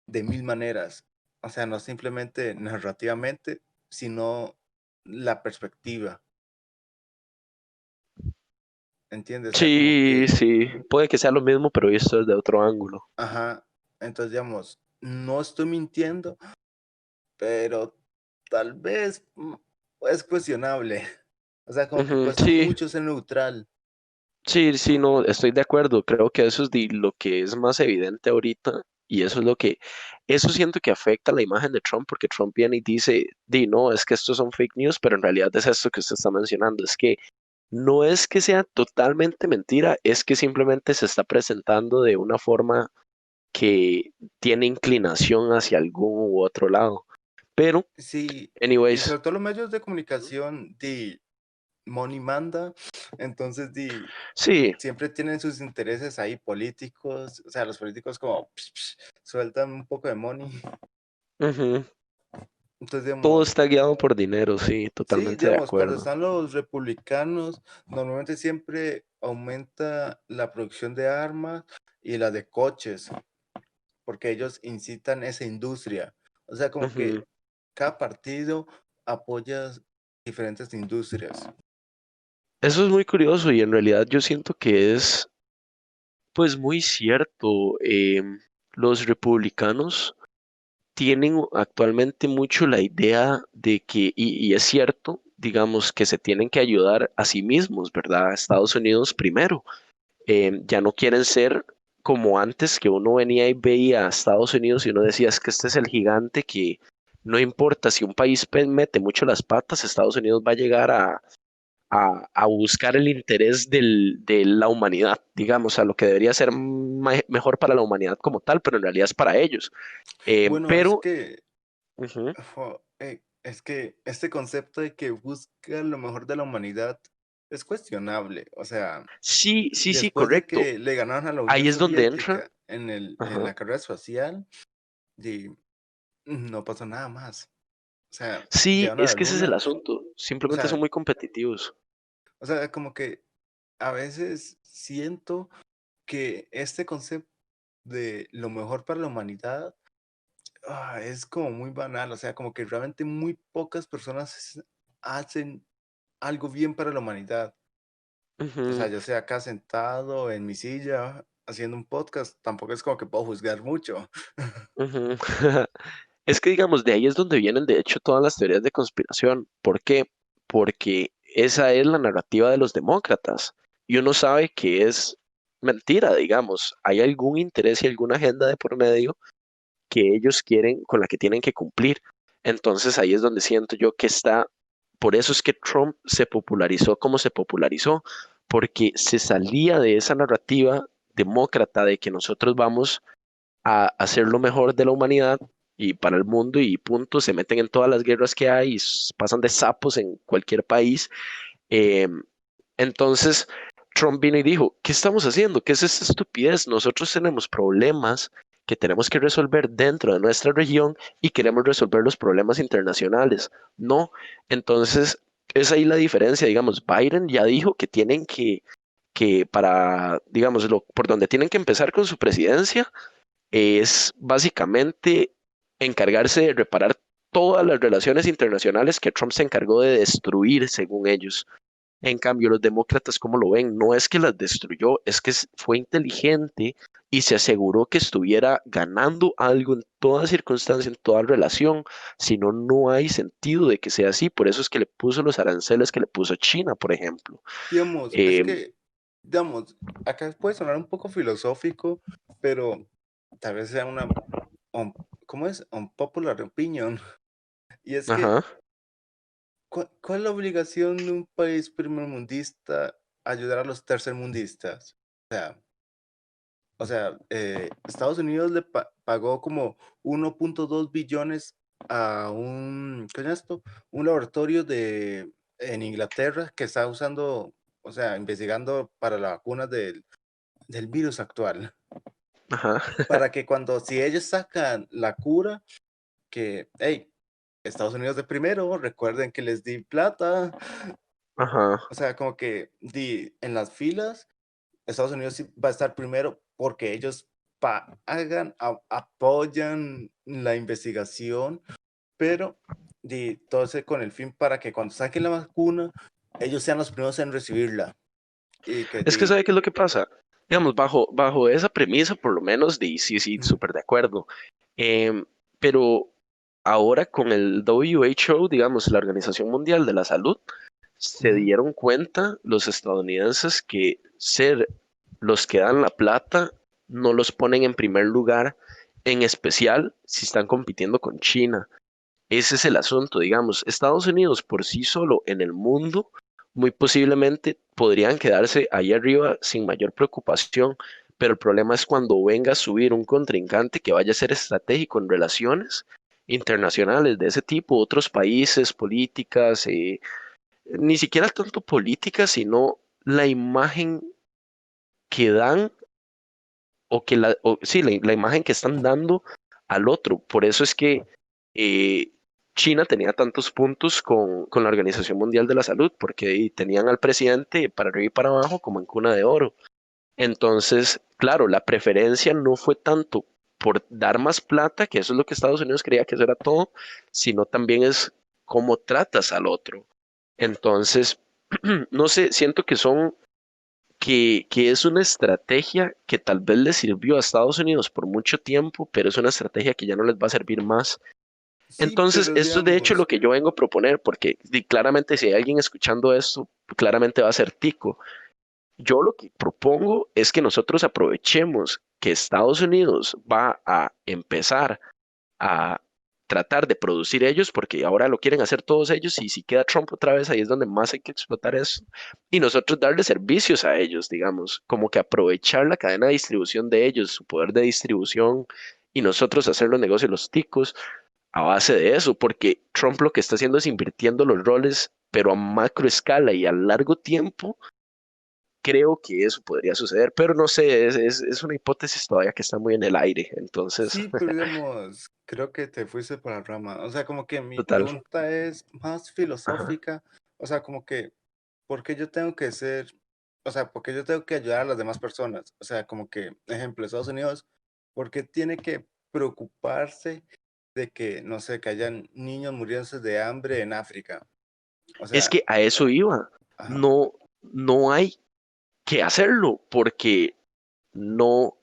de mil maneras. O sea, no simplemente narrativamente, sino la perspectiva. ¿Entiendes? O sea, como Sí, que, sí, puede que sea lo mismo, pero visto desde otro ángulo. ajá. Entonces, digamos, no estoy mintiendo, pero tal vez es cuestionable. O sea, como que Ujú, cuesta sí, mucho ser neutral. sí, sí, no, estoy de acuerdo. Creo que eso es lo que es más evidente ahorita y eso es eso siento que afecta la imagen de Trump porque Trump viene y dice, no, es que estos son fake news, pero en realidad es esto que usted está mencionando, es que no es que sea totalmente mentira, es que simplemente se está presentando de una forma que tiene inclinación hacia algún u otro lado. Pero, Sí, y anyways, sobre todo los medios de comunicación, money manda, entonces sí, siempre tienen sus intereses ahí políticos, o sea, los políticos como sueltan un poco de money, ujú, entonces todo digamos, está guiado por dinero, sí, sí, totalmente de digamos, cuando acuerdo. están los republicanos, normalmente siempre aumenta la producción de armas y la de coches, porque ellos incitan esa industria, o sea, como que Ujú. cada partido apoya diferentes industrias. Eso es muy curioso y en realidad yo siento que es pues muy cierto. Los republicanos tienen actualmente mucho la idea de que, y es cierto, digamos, que se tienen que ayudar a sí mismos, ¿verdad? Estados Unidos primero. Ya no quieren ser como antes, que uno venía y veía a Estados Unidos y uno decía, es que este es el gigante que no importa si un país mete mucho las patas, Estados Unidos va a llegar a buscar el interés de la humanidad, digamos, a lo que debería ser mejor para la humanidad como tal, pero en realidad es para ellos. Bueno, Pero, ujú, es que este concepto de que busca lo mejor de la humanidad es cuestionable. O sea, sí, sí, sí, después de correcto. que le ganaron a la Unión Ahí es donde entra, Soviética en ajá. la carrera espacial, y no pasó nada más. O sea, Sí, llegaron a es la que ese es el luna. asunto. O Simplemente son sea, muy competitivos. como que a veces siento que este concepto de lo mejor para la humanidad es como muy banal. O sea, como que realmente muy pocas personas hacen algo bien para la humanidad. O sea, Ujú, yo estoy acá sentado en mi silla haciendo un podcast, tampoco es como que puedo juzgar mucho. ujú. Es que, digamos, de ahí es donde vienen, de hecho, todas las teorías de conspiración. ¿Por qué? Porque esa es la narrativa de los demócratas. Y uno sabe que es mentira, digamos. Hay algún interés y alguna agenda de por medio que ellos quieren, con la que tienen que cumplir. Entonces ahí es donde siento yo que está, por eso es que Trump se popularizó como se popularizó, porque se salía de esa narrativa demócrata de que nosotros vamos a hacer lo mejor de la humanidad y para el mundo y punto, se meten en todas las guerras que hay y pasan de sapos en cualquier país. Eh, entonces, Trump vino y dijo, ¿qué estamos haciendo? ¿Qué es esta estupidez? Nosotros tenemos problemas que tenemos que resolver dentro de nuestra región y queremos resolver los problemas internacionales. No, entonces es ahí la diferencia. Digamos, Biden ya dijo que tienen que para, digamos, por donde tienen que empezar con su presidencia es básicamente encargarse de reparar todas las relaciones internacionales que Trump se encargó de destruir, según ellos. En cambio, los demócratas, ¿cómo lo ven? No es que las destruyó, es que fue inteligente y se aseguró que estuviera ganando algo en toda circunstancia, en toda relación, si no, no hay sentido de que sea así. Por eso es que le puso los aranceles que le puso China, por ejemplo. Digamos, es Eh, que, digamos, acá puede sonar un poco filosófico, pero tal vez sea una, un- ¿cómo es? Unpopular opinion. Y es que, ajá, ¿cuál es la obligación de un país primermundista ayudar a los tercermundistas? Estados Unidos le pagó como 1.2 billones a ¿qué es esto? Un laboratorio en Inglaterra que está usando, o sea, investigando para la vacuna del virus actual. ajá, Para que si ellos sacan la cura, hey, Estados Unidos de primero, recuerden que les di plata. ajá. O sea, como que en las filas Estados Unidos sí va a estar primero porque ellos pagan, apoyan la investigación, pero todo eso con el fin para que cuando saquen la vacuna, ellos sean los primeros en recibirla. Y que Es que ¿sabe qué es lo que pasa? Digamos, bajo esa premisa, por lo menos, sí, sí, súper de acuerdo. Em, pero ahora con el WHO, digamos, la Organización Mundial de la Salud, se ujú, dieron cuenta los estadounidenses que ser los que dan la plata no los ponen en primer lugar, en especial si están compitiendo con China. Ese es el asunto, digamos. Estados Unidos por sí solo en el mundo, muy posiblemente podrían quedarse ahí arriba sin mayor preocupación, pero el problema es cuando venga a subir un contrincante que vaya a ser estratégico en relaciones internacionales de ese tipo, otros países, políticas, ni siquiera tanto políticas, sino la imagen que dan sí, la imagen que están dando al otro. Por eso es que eh, China tenía tantos puntos con la Organización Mundial de la Salud, porque tenían al presidente para arriba y para abajo como en cuna de oro. Entonces, claro, la preferencia no fue tanto por dar más plata, que eso es lo que Estados Unidos creía que eso era todo, sino también es cómo tratas al otro. Entonces, no sé, siento que que es una estrategia que tal vez le sirvió a Estados Unidos por mucho tiempo, pero es una estrategia que ya no les va a servir más. sí, Entonces, pero esto es de hecho lo digamos, que yo vengo a proponer, porque claramente si hay alguien escuchando esto, claramente va a ser tico. Yo lo que propongo es que nosotros aprovechemos que Estados Unidos va a empezar a tratar de producir ellos, porque ahora lo quieren hacer todos ellos, y si queda Trump otra vez, ahí es donde más hay que explotar eso, y nosotros darle servicios a ellos, digamos, como que aprovechar la cadena de distribución de ellos, su poder de distribución, y nosotros hacer los negocios, los ticos, a base de eso, porque Trump lo que está haciendo es invirtiendo los roles, pero a macro escala y a largo tiempo. Creo que eso podría suceder, pero no sé, es una hipótesis todavía que está muy en el aire, entonces, sí, pero digamos, creo que te fuiste por la rama. O sea, como que mi total, pregunta es más ajá. filosófica. O sea, como que, ¿por qué yo tengo que ser, o sea, por qué yo tengo que ayudar a las demás personas? O sea, como que, ejemplo, Estados Unidos, ¿por qué tiene que preocuparse de que, no sé, que hayan niños muriéndose de hambre en África? O Es sea, que a eso iba. ajá, No, no hay. que hacerlo, porque no, O sea,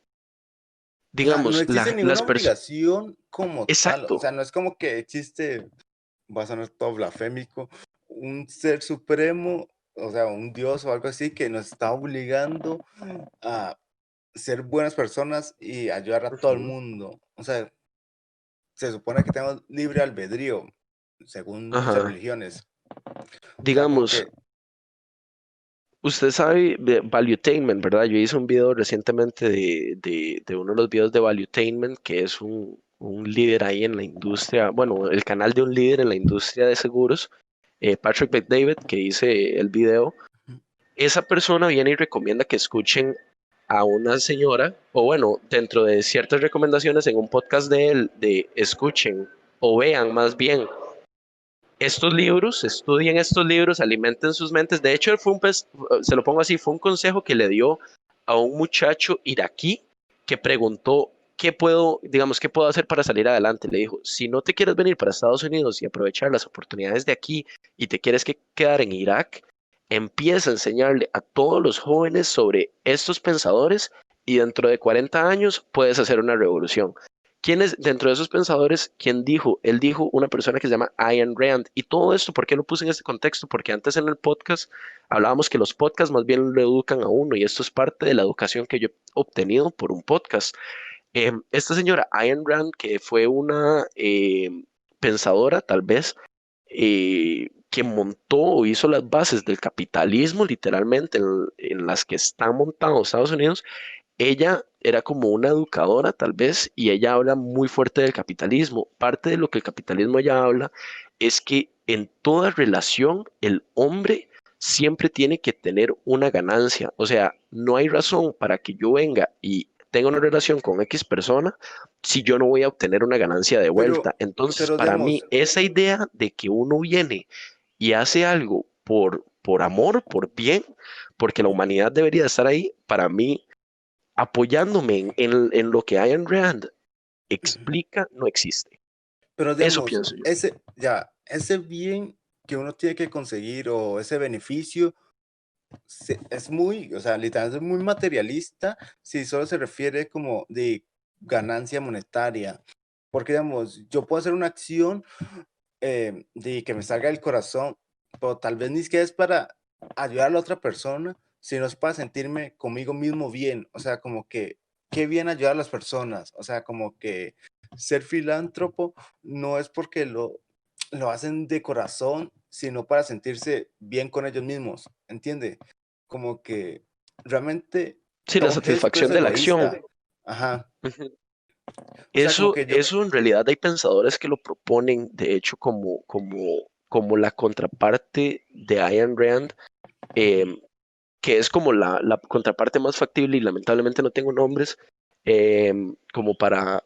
no digamos, existe ninguna las personas... obligación como tal. O Exacto. sea, no es como que existe, va a sonar todo blasfémico, un ser supremo, o sea, un dios o algo así que nos está obligando a ser buenas personas y ayudar a todo el Ujú. mundo. O sea, se supone que tenemos libre albedrío, según muchas Ajá. religiones. O sea, como Digamos, que, usted sabe de Valuetainment, ¿verdad? Yo hice un video recientemente de uno de los videos de Valuetainment, que es un líder ahí en la industria, bueno, el canal de un líder en la industria de seguros, Patrick Bet-David, que hice el video. Esa persona viene y recomienda que escuchen a una señora, o bueno, dentro de ciertas recomendaciones en un podcast de él, de escuchen o vean más bien estos libros, estudien estos libros, alimenten sus mentes. De hecho, se lo pongo así, fue un consejo que le dio a un muchacho iraquí que preguntó qué puedo, digamos, qué puedo hacer para salir adelante. Le dijo, si no te quieres venir para Estados Unidos y aprovechar las oportunidades de aquí y te quieres quedar en Irak, empieza a enseñarle a todos los jóvenes sobre estos pensadores y dentro de 40 años puedes hacer una revolución. ¿Quién es dentro de esos pensadores? ¿Quién dijo? Él dijo una persona que se llama Ayn Rand. Y todo esto, ¿por qué lo puse en este contexto? Porque antes en el podcast hablábamos que los podcasts más bien lo educan a uno y esto es parte de la educación que yo he obtenido por un podcast. Esta señora Ayn Rand, que fue una pensadora tal vez, que montó o hizo las bases del capitalismo literalmente en las que está montado Estados Unidos, ella era como una educadora tal vez y ella habla muy fuerte del capitalismo. Parte de lo que el capitalismo ella habla es que en toda relación el hombre siempre tiene que tener una ganancia. O sea, no hay razón para que yo venga y tenga una relación con X persona si yo no voy a obtener una ganancia de pero, vuelta. Entonces, pero para digamos, mí, esa idea de que uno viene y hace algo por amor, por bien, porque la humanidad debería estar ahí, para mí apoyándome en lo que Ayn Rand explica, no existe. pero Eso digamos, pienso yo. ese bien que uno tiene que conseguir o ese beneficio es muy, o sea, literalmente es muy materialista si solo se refiere como de ganancia monetaria. Porque, digamos, yo puedo hacer una acción de que me salga del corazón, pero tal vez ni siquiera es para ayudar a la otra persona, sino es para sentirme conmigo mismo bien. O sea, como que qué bien ayudar a las personas. O sea, como que ser filántropo no es porque lo hacen de corazón, sino para sentirse bien con ellos mismos. ¿Entiende? Como que realmente Sí, la todo gesto es satisfacción de la acción. egoísta. Ajá. Ujú. O sea, como que yo, Eso en realidad hay pensadores que lo proponen, de hecho, como la contraparte de Ayn Rand, eh, que es como la contraparte más factible y lamentablemente no tengo nombres, como para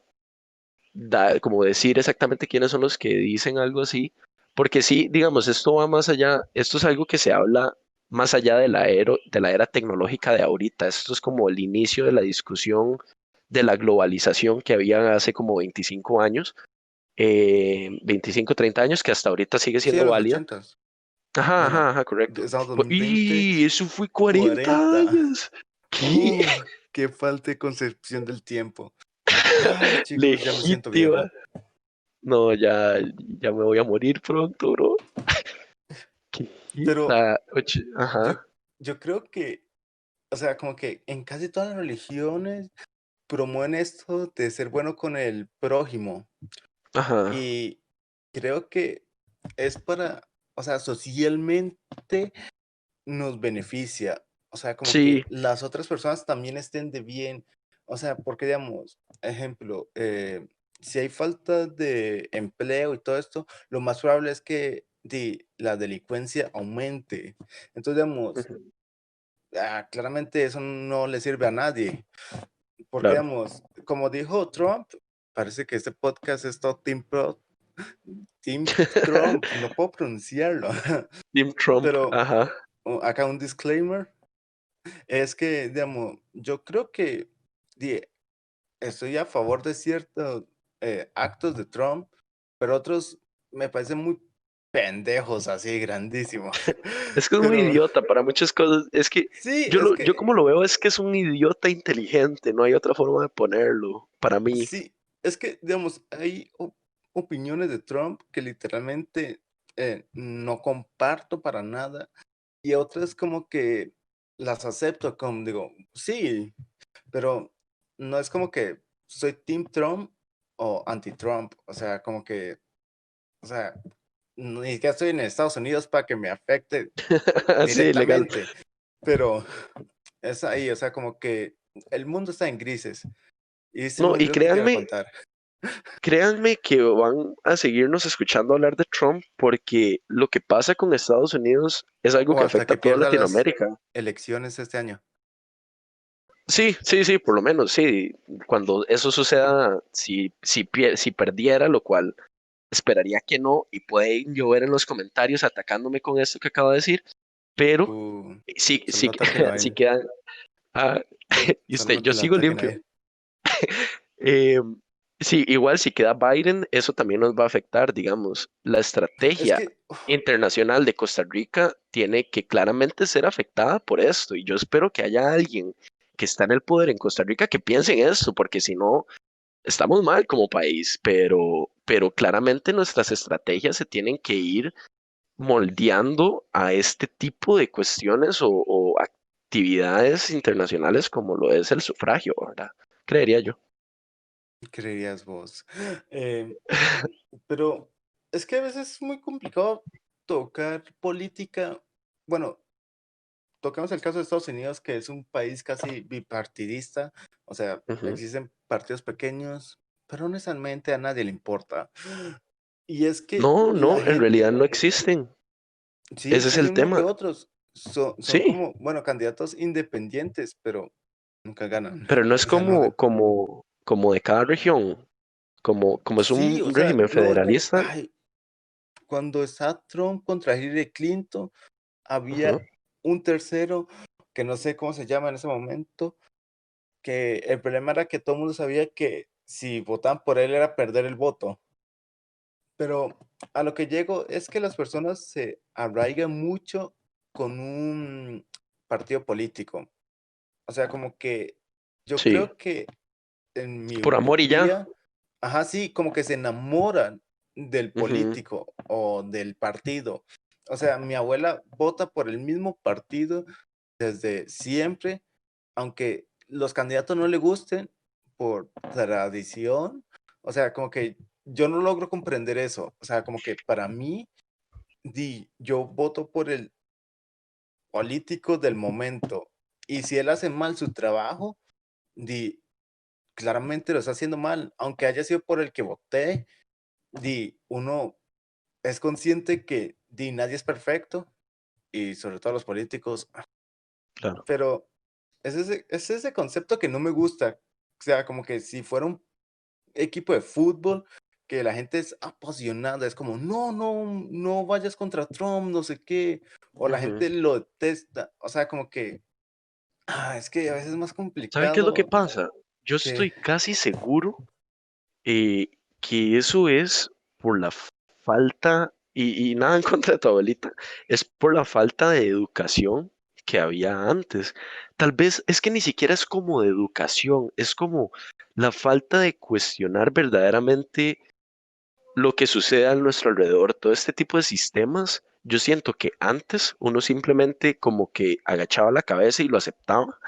como decir exactamente quiénes son los que dicen algo así, porque sí, digamos, esto va más allá, esto es algo que se habla más allá de la era tecnológica de ahorita, esto es como el inicio de la discusión de la globalización que había hace como 25 años, 25, 30 años, que hasta ahorita sigue sí, a siendo los válida. ochentas. Ajá, Bueno, ajá, ajá, correcto. estamos 2020, ¡Y eso fue 40 40. años! ¿Qué? Uh, qué falta de concepción del tiempo. Ay, chicos, ya me siento Legítima. viejo. No, ya me voy a morir pronto, bro. ¿Qué Pero quita? yo, Ajá, yo creo que, o sea, como que en casi todas las religiones promueven esto de ser bueno con el prójimo. ajá. Y creo que es para, o sea, socialmente nos beneficia. O sea, como Sí, que las otras personas también estén de bien. O sea, porque digamos, ejemplo, si hay falta de empleo y todo esto, lo más probable es que la delincuencia aumente. Entonces, digamos, ujú, claramente eso no le sirve a nadie. Porque, claro. digamos, como dijo Trump, parece que este podcast es todo Team Trump, no puedo pronunciarlo. Team Trump, Pero ajá, acá un disclaimer. Es que, digamos, yo creo que di, estoy a favor de ciertos actos de Trump, pero otros me parecen muy pendejos así grandísimos. Es que es muy Pero idiota para muchas cosas. Es que sí, es yo que como lo veo es que es un idiota inteligente, no hay otra forma de ponerlo, para mí. sí, es que, digamos, hay opiniones de Trump que literalmente no comparto para nada y otras como que las acepto, como digo, sí, pero no es como que soy Team Trump o anti-Trump, o sea, como que, o sea, ni siquiera estoy en Estados Unidos para que me afecte Sí, legal. directamente, pero es ahí, o sea, como que el mundo está en grises y este No, y momento te quiero contar. créanme que van a seguirnos escuchando hablar de Trump porque lo que pasa con Estados Unidos es algo O que hasta afecta a que toda pierda las Latinoamérica. elecciones este año. Sí, sí, sí, por lo menos, sí. Cuando eso suceda, si perdiera, lo cual esperaría que no, y pueden llover en los comentarios atacándome con esto que acabo de decir, pero Uh, sí, solo sí, no ataquen a sí él. quedan. Ah, y Solo usted, no yo que lo sigo ataquen a limpio. él. Eh, sí, igual si queda Biden, eso también nos va a afectar, digamos. La Es estrategia que, internacional de Costa Rica tiene que claramente ser afectada por esto, y yo espero que haya alguien que está en el poder en Costa Rica que piense en esto, porque si no, estamos mal como país, pero claramente nuestras estrategias se tienen que ir moldeando a este tipo de cuestiones o actividades internacionales como lo es el sufragio, ¿verdad? Creería yo. creerías vos. Em, pero es que a veces es muy complicado tocar política. Bueno, tocamos el caso de Estados Unidos, que es un país casi bipartidista. O sea, Ujú. existen partidos pequeños, pero honestamente a nadie le importa. Y es que No, la no, en realidad gente, no existen. sí, Ese es el existen uno que tema. otros. Son Sí, como, bueno, candidatos independientes, pero nunca ganan. pero no es O sea, no ganan. como de cada región, como es Sí, un o sea, régimen no, federalista. ay, cuando está Trump contra Hillary Clinton, Ujú. había un tercero, que no sé cómo se llama en ese momento, que el problema era que todo el mundo sabía que si votaban por él era perder el voto. Pero a lo que llego es que las personas se arraigan mucho con un partido político. O sea, como que yo Sí, creo que en mi por amor y ya. utopía, ajá, sí, como que se enamoran del Ujú, político o del partido. O sea, mi abuela vota por el mismo partido desde siempre, aunque los candidatos no le gusten por tradición. O sea, como que yo no logro comprender eso. O sea, como que para mí, yo voto por el político del momento. Y si él hace mal su trabajo, di, claramente lo está haciendo mal, aunque haya sido por el que voté, uno es consciente que nadie es perfecto y sobre todo los políticos, claro. pero es ese concepto que no me gusta. O sea, como que si fuera un equipo de fútbol, que la gente es apasionada, es como, no, no, no vayas contra Trump, no sé qué, o la Ujú. gente lo detesta, o sea, como que, es que a veces es más ¿Sabe qué es lo que complicado pasa? Yo que, estoy casi seguro que eso es por la falta, y nada en contra de tu abuelita, es por la falta de educación que había antes. Tal vez es que ni siquiera es como de educación, es como la falta de cuestionar verdaderamente lo que sucede a nuestro alrededor, todo este tipo de sistemas. Yo siento que antes uno simplemente como que agachaba la cabeza y lo aceptaba.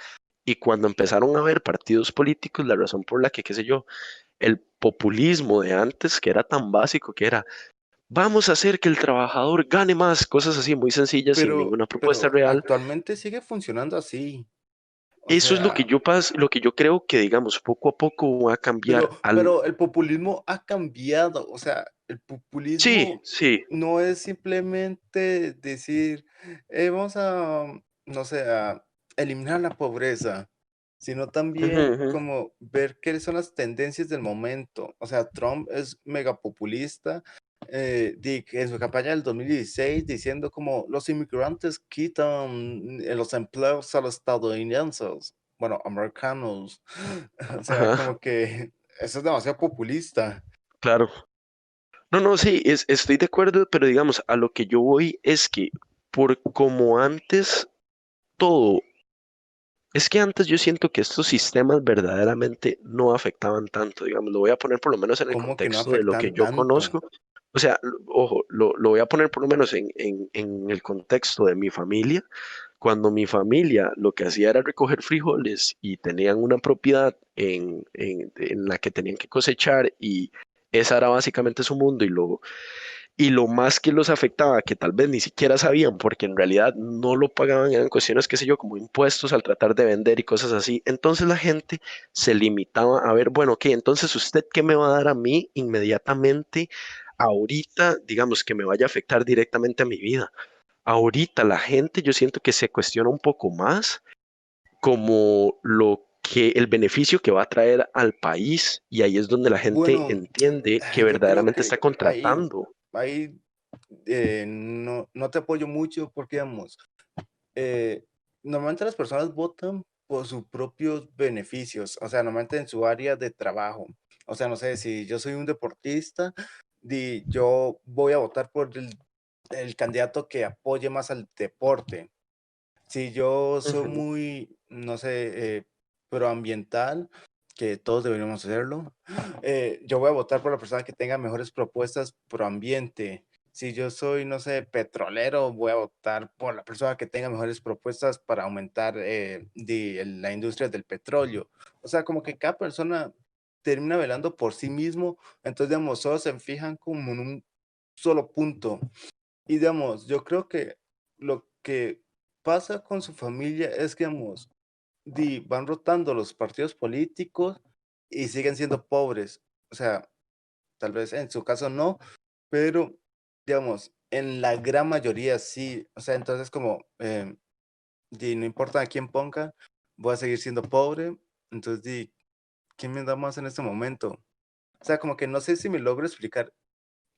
Y cuando empezaron a haber partidos políticos, la razón por la que, qué sé yo, el populismo de antes, que era tan básico, que era, vamos a hacer que el trabajador gane más, cosas así muy sencillas, sin ninguna propuesta pero real. actualmente sigue funcionando así. O Eso es lo que sea, lo que yo creo que, digamos, poco a poco va a cambiar al... pero el populismo ha cambiado. O sea, el Sí, populismo sí, no es simplemente decir, vamos a, no sé, a eliminar la pobreza, sino ujú, también ujú, como ver qué son las tendencias del momento. O sea, Trump es mega populista. En su campaña del 2016 diciendo como los inmigrantes quitan los empleos a los estadounidenses, bueno, americanos. O sea, ajá, como que eso es demasiado populista. claro. No, no, sí, estoy de acuerdo, pero digamos, a lo que yo voy es que por como antes todo, es que antes yo siento que estos sistemas verdaderamente no afectaban tanto, digamos, lo voy a poner por lo menos en el ¿Cómo que no contexto de lo que afectan yo tanto? conozco, o sea, ojo, lo voy a poner por lo menos en el contexto de mi familia. Cuando mi familia lo que hacía era recoger frijoles y tenían una propiedad en la que tenían que cosechar y esa era básicamente su mundo y lo más que los afectaba, que tal vez ni siquiera sabían, porque en realidad no lo pagaban, eran cuestiones, qué sé yo, como impuestos al tratar de vender y cosas así. Entonces la gente se limitaba a ver, bueno, ¿qué? Entonces usted, ¿qué me va a dar a mí inmediatamente, ahorita, digamos, que me vaya a afectar directamente a mi vida? Ahorita la gente yo siento que se cuestiona un poco más como lo que el beneficio que va a traer al país y ahí es donde la gente Bueno, entiende que yo creo verdaderamente está que contratando. ahí no te apoyo mucho porque, digamos, eh, normalmente las personas votan por sus propios beneficios, o sea, normalmente en su área de trabajo. O sea, no sé, si yo soy un deportista, yo voy a votar por el candidato que apoye más al deporte. Si yo soy Ujú, muy, no sé, proambiental, que todos deberíamos hacerlo, yo voy a votar por la persona que tenga mejores propuestas proambiente. Si yo soy, no sé, petrolero, voy a votar por la persona que tenga mejores propuestas para aumentar la industria del petróleo. O sea, como que cada persona termina velando por sí mismo, entonces, digamos, solo se fijan como en un solo punto. Y digamos, yo creo que lo que pasa con su familia es que, digamos, van rotando los partidos políticos y siguen siendo pobres. O sea, tal vez en su caso no, pero digamos, en la gran mayoría sí. O sea, entonces como, no importa a quién ponga, voy a seguir siendo pobre. Entonces, ¿quién me da más en este momento? O sea, como que no sé si me logro explicar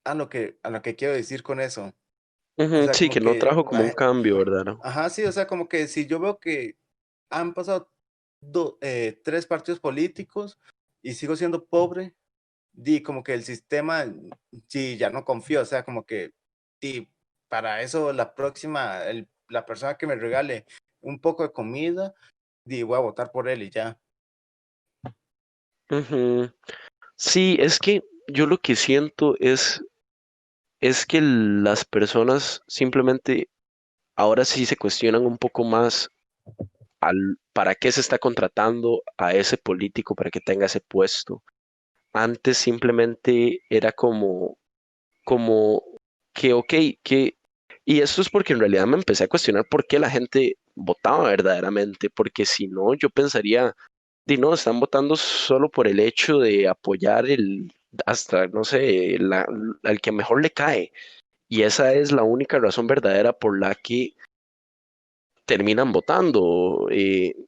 a lo que quiero decir con eso. O ujú, sea, sí, como que no que trajo como un cambio, ¿verdad? ¿No? ajá, sí, o sea, como que si yo veo que han pasado tres partidos políticos y sigo siendo pobre, como que el sistema, sí, ya no confío, o sea, como que, para eso la próxima, la persona que me regale un poco de comida, voy a votar por él y ya. Ujú. Sí, es que yo lo que siento es que las personas simplemente ahora sí se cuestionan un poco más para qué se está contratando a ese político para que tenga ese puesto. Antes simplemente era como que, ok, que, y esto es porque en realidad me empecé a cuestionar por qué la gente votaba verdaderamente, porque si no, yo pensaría, di no, están votando solo por el hecho de apoyar hasta, no sé, al que mejor le cae. Y esa es la única razón verdadera por la que terminan votando.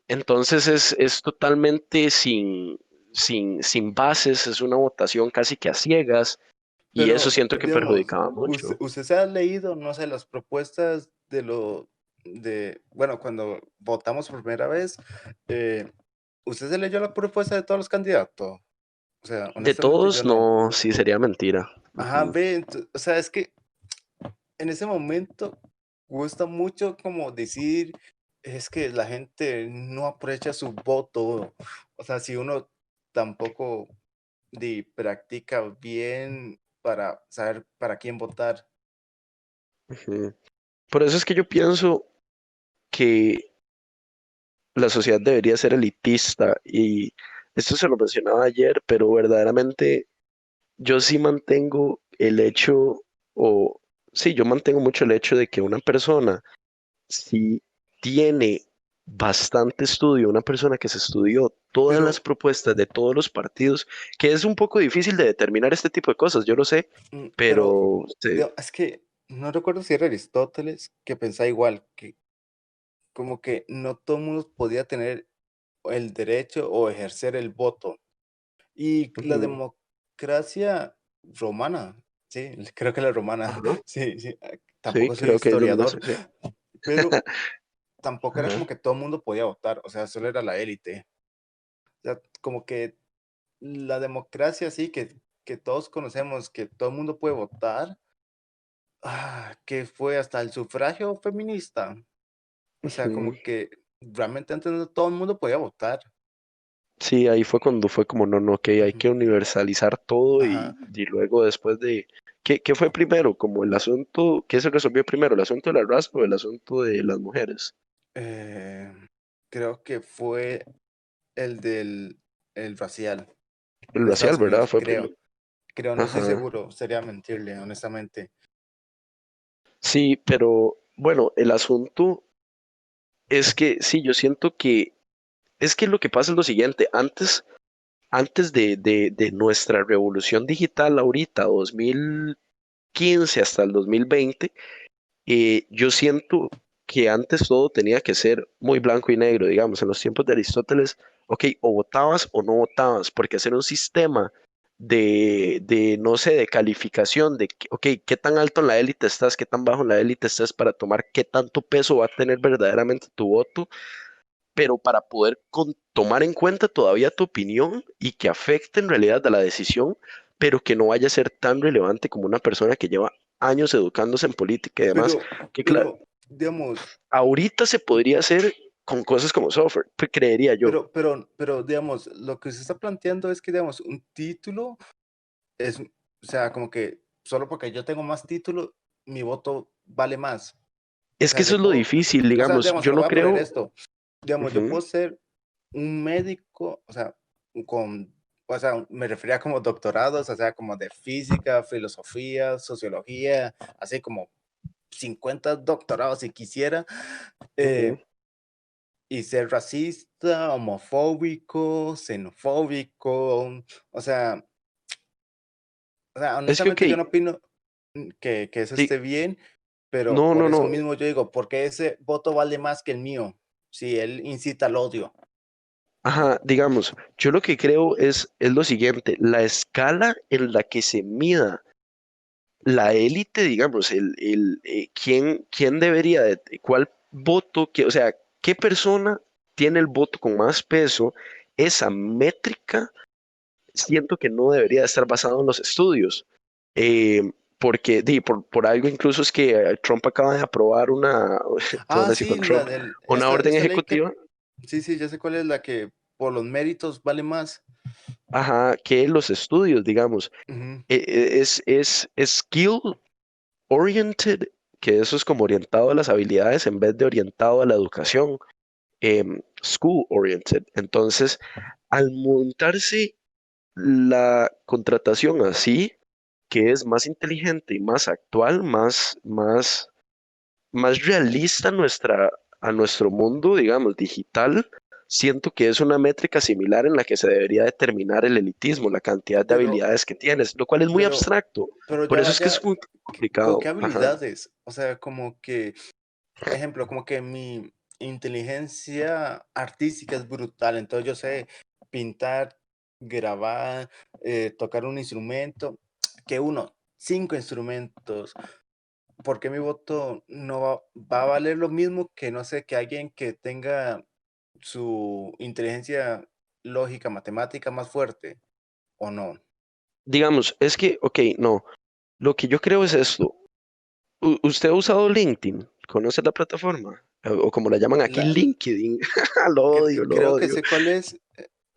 Entonces es totalmente sin bases, es una votación casi que a ciegas y eso Pero, siento que digamos, perjudicaba usted, mucho. usted se ha leído, no sé, las propuestas bueno, cuando votamos por primera vez, eh, ¿usted se leyó la propuesta de todos los candidatos? O sea, De honestamente yo todos, no. no, sí sería mentira. Ajá, Ujú, o sea, es que en ese momento gusta mucho como decir, es que la gente no aprecia su voto. O sea, si uno tampoco practica bien para saber para quién votar. ujú. Por eso es que yo pienso que la sociedad debería ser elitista y esto se lo mencionaba ayer, pero verdaderamente yo sí mantengo el hecho, o sí, yo mantengo mucho el hecho de que una persona, si tiene bastante estudio, una persona que se estudió todas las Pero, propuestas de todos los partidos, que es un poco difícil de determinar este tipo de cosas, yo lo sé, pero pero sí, es que no recuerdo si era Aristóteles que pensaba igual, que como que no todo el mundo podía tener el derecho o ejercer el voto. Y la ujú, democracia romana, sí, creo que la romana, ajá, sí, sí, sí, tampoco soy creo que es donde historiador, nace, sí. pero tampoco era Ajá, como que todo el mundo podía votar, o sea, solo era la élite. O sea, como que la democracia sí, que que todos conocemos, que todo el mundo puede votar, que fue hasta el sufragio feminista. O sea, Ujú. como que realmente antes no todo el mundo podía votar. Sí, ahí fue cuando fue como, no, no, que hay Ujú. que universalizar todo Ajá. y luego después de, ¿qué fue primero? Como el asunto, ¿qué se resolvió primero? ¿El asunto de la raza o el asunto de las mujeres? Eh, Creo que fue el racial El de racial, Estados ¿verdad? Unidos, Fue primero. creo. Creo, no estoy Ajá. seguro, sería mentirle, honestamente. Sí, pero bueno, el asunto es que sí, yo siento que es que lo que pasa es lo siguiente, antes de nuestra revolución digital ahorita, 2015 hasta el 2020, yo siento que antes todo tenía que ser muy blanco y negro, digamos, en los tiempos de Aristóteles, ok, o votabas o no votabas, porque hacer un sistema no sé, de calificación, ok, qué tan alto en la élite estás, qué tan bajo en la élite estás para tomar qué tanto peso va a tener verdaderamente tu voto, pero para poder tomar en cuenta todavía tu opinión y que afecte en realidad a la decisión, pero que no vaya a ser tan relevante como una persona que lleva años educándose en política y demás, Pero, que claro, pero, digamos, ahorita se podría hacer con cosas como software, pues, creería yo. digamos, lo que se está planteando es que, digamos, un título es, o sea, como que solo porque yo tengo más título, mi voto vale más. O Es que sea, eso yo es lo puedo, difícil, o sea, digamos, digamos, te yo lo no voy a poner creo. esto. Digamos, yo Ujú. puedo ser un médico, o sea, con, o sea, me refería como doctorados, o sea, como de física, filosofía, sociología, así como 50 doctorados si quisiera, Ujú. eh, y ser racista, homofóbico, xenofóbico, o sea, Es que, ok, honestamente yo no opino que eso sí, esté bien, pero no, por no, eso no, mismo yo digo, ¿por qué ese voto vale más que el mío? Si él incita al odio. ajá, digamos, yo lo que creo es lo siguiente, la escala en la que se mida la élite, digamos, quién debería, cuál voto, o sea, qué persona tiene el voto con más peso, esa métrica siento que no debería estar basado en los estudios, eh, porque por algo incluso es que Trump acaba de aprobar te van a Ah, decir sí, con Trump, una orden esta ley que, ejecutiva, sí, sí, ya sé cuál es la que por los méritos vale más. ajá, que los estudios, digamos, Ujú. es skill oriented, que eso es como orientado a las habilidades en vez de orientado a la educación, school oriented. Entonces, al montarse la contratación así, que es más inteligente y más actual, más realista a nuestro mundo, digamos, digital, siento que es una métrica similar en la que se debería determinar el elitismo, la cantidad de Pero, habilidades que tienes, lo cual es muy pero, abstracto. pero Por ya eso es que es vaya, muy ¿con complicado. qué Ajá. habilidades? O sea, como que, ejemplo, como que mi inteligencia artística es brutal, entonces yo sé pintar, grabar, tocar un instrumento, que uno, 5 instrumentos. ¿Por qué mi voto no va a valer lo mismo que, no sé, que alguien que tenga su inteligencia lógica, matemática más fuerte o no? Digamos, es que, ok, no, lo que yo creo es esto. ¿Usted ha usado LinkedIn? ¿Conoce la plataforma? O como la llaman aquí, La, LinkedIn. Lo odio, lo creo que odio. sé cuál es,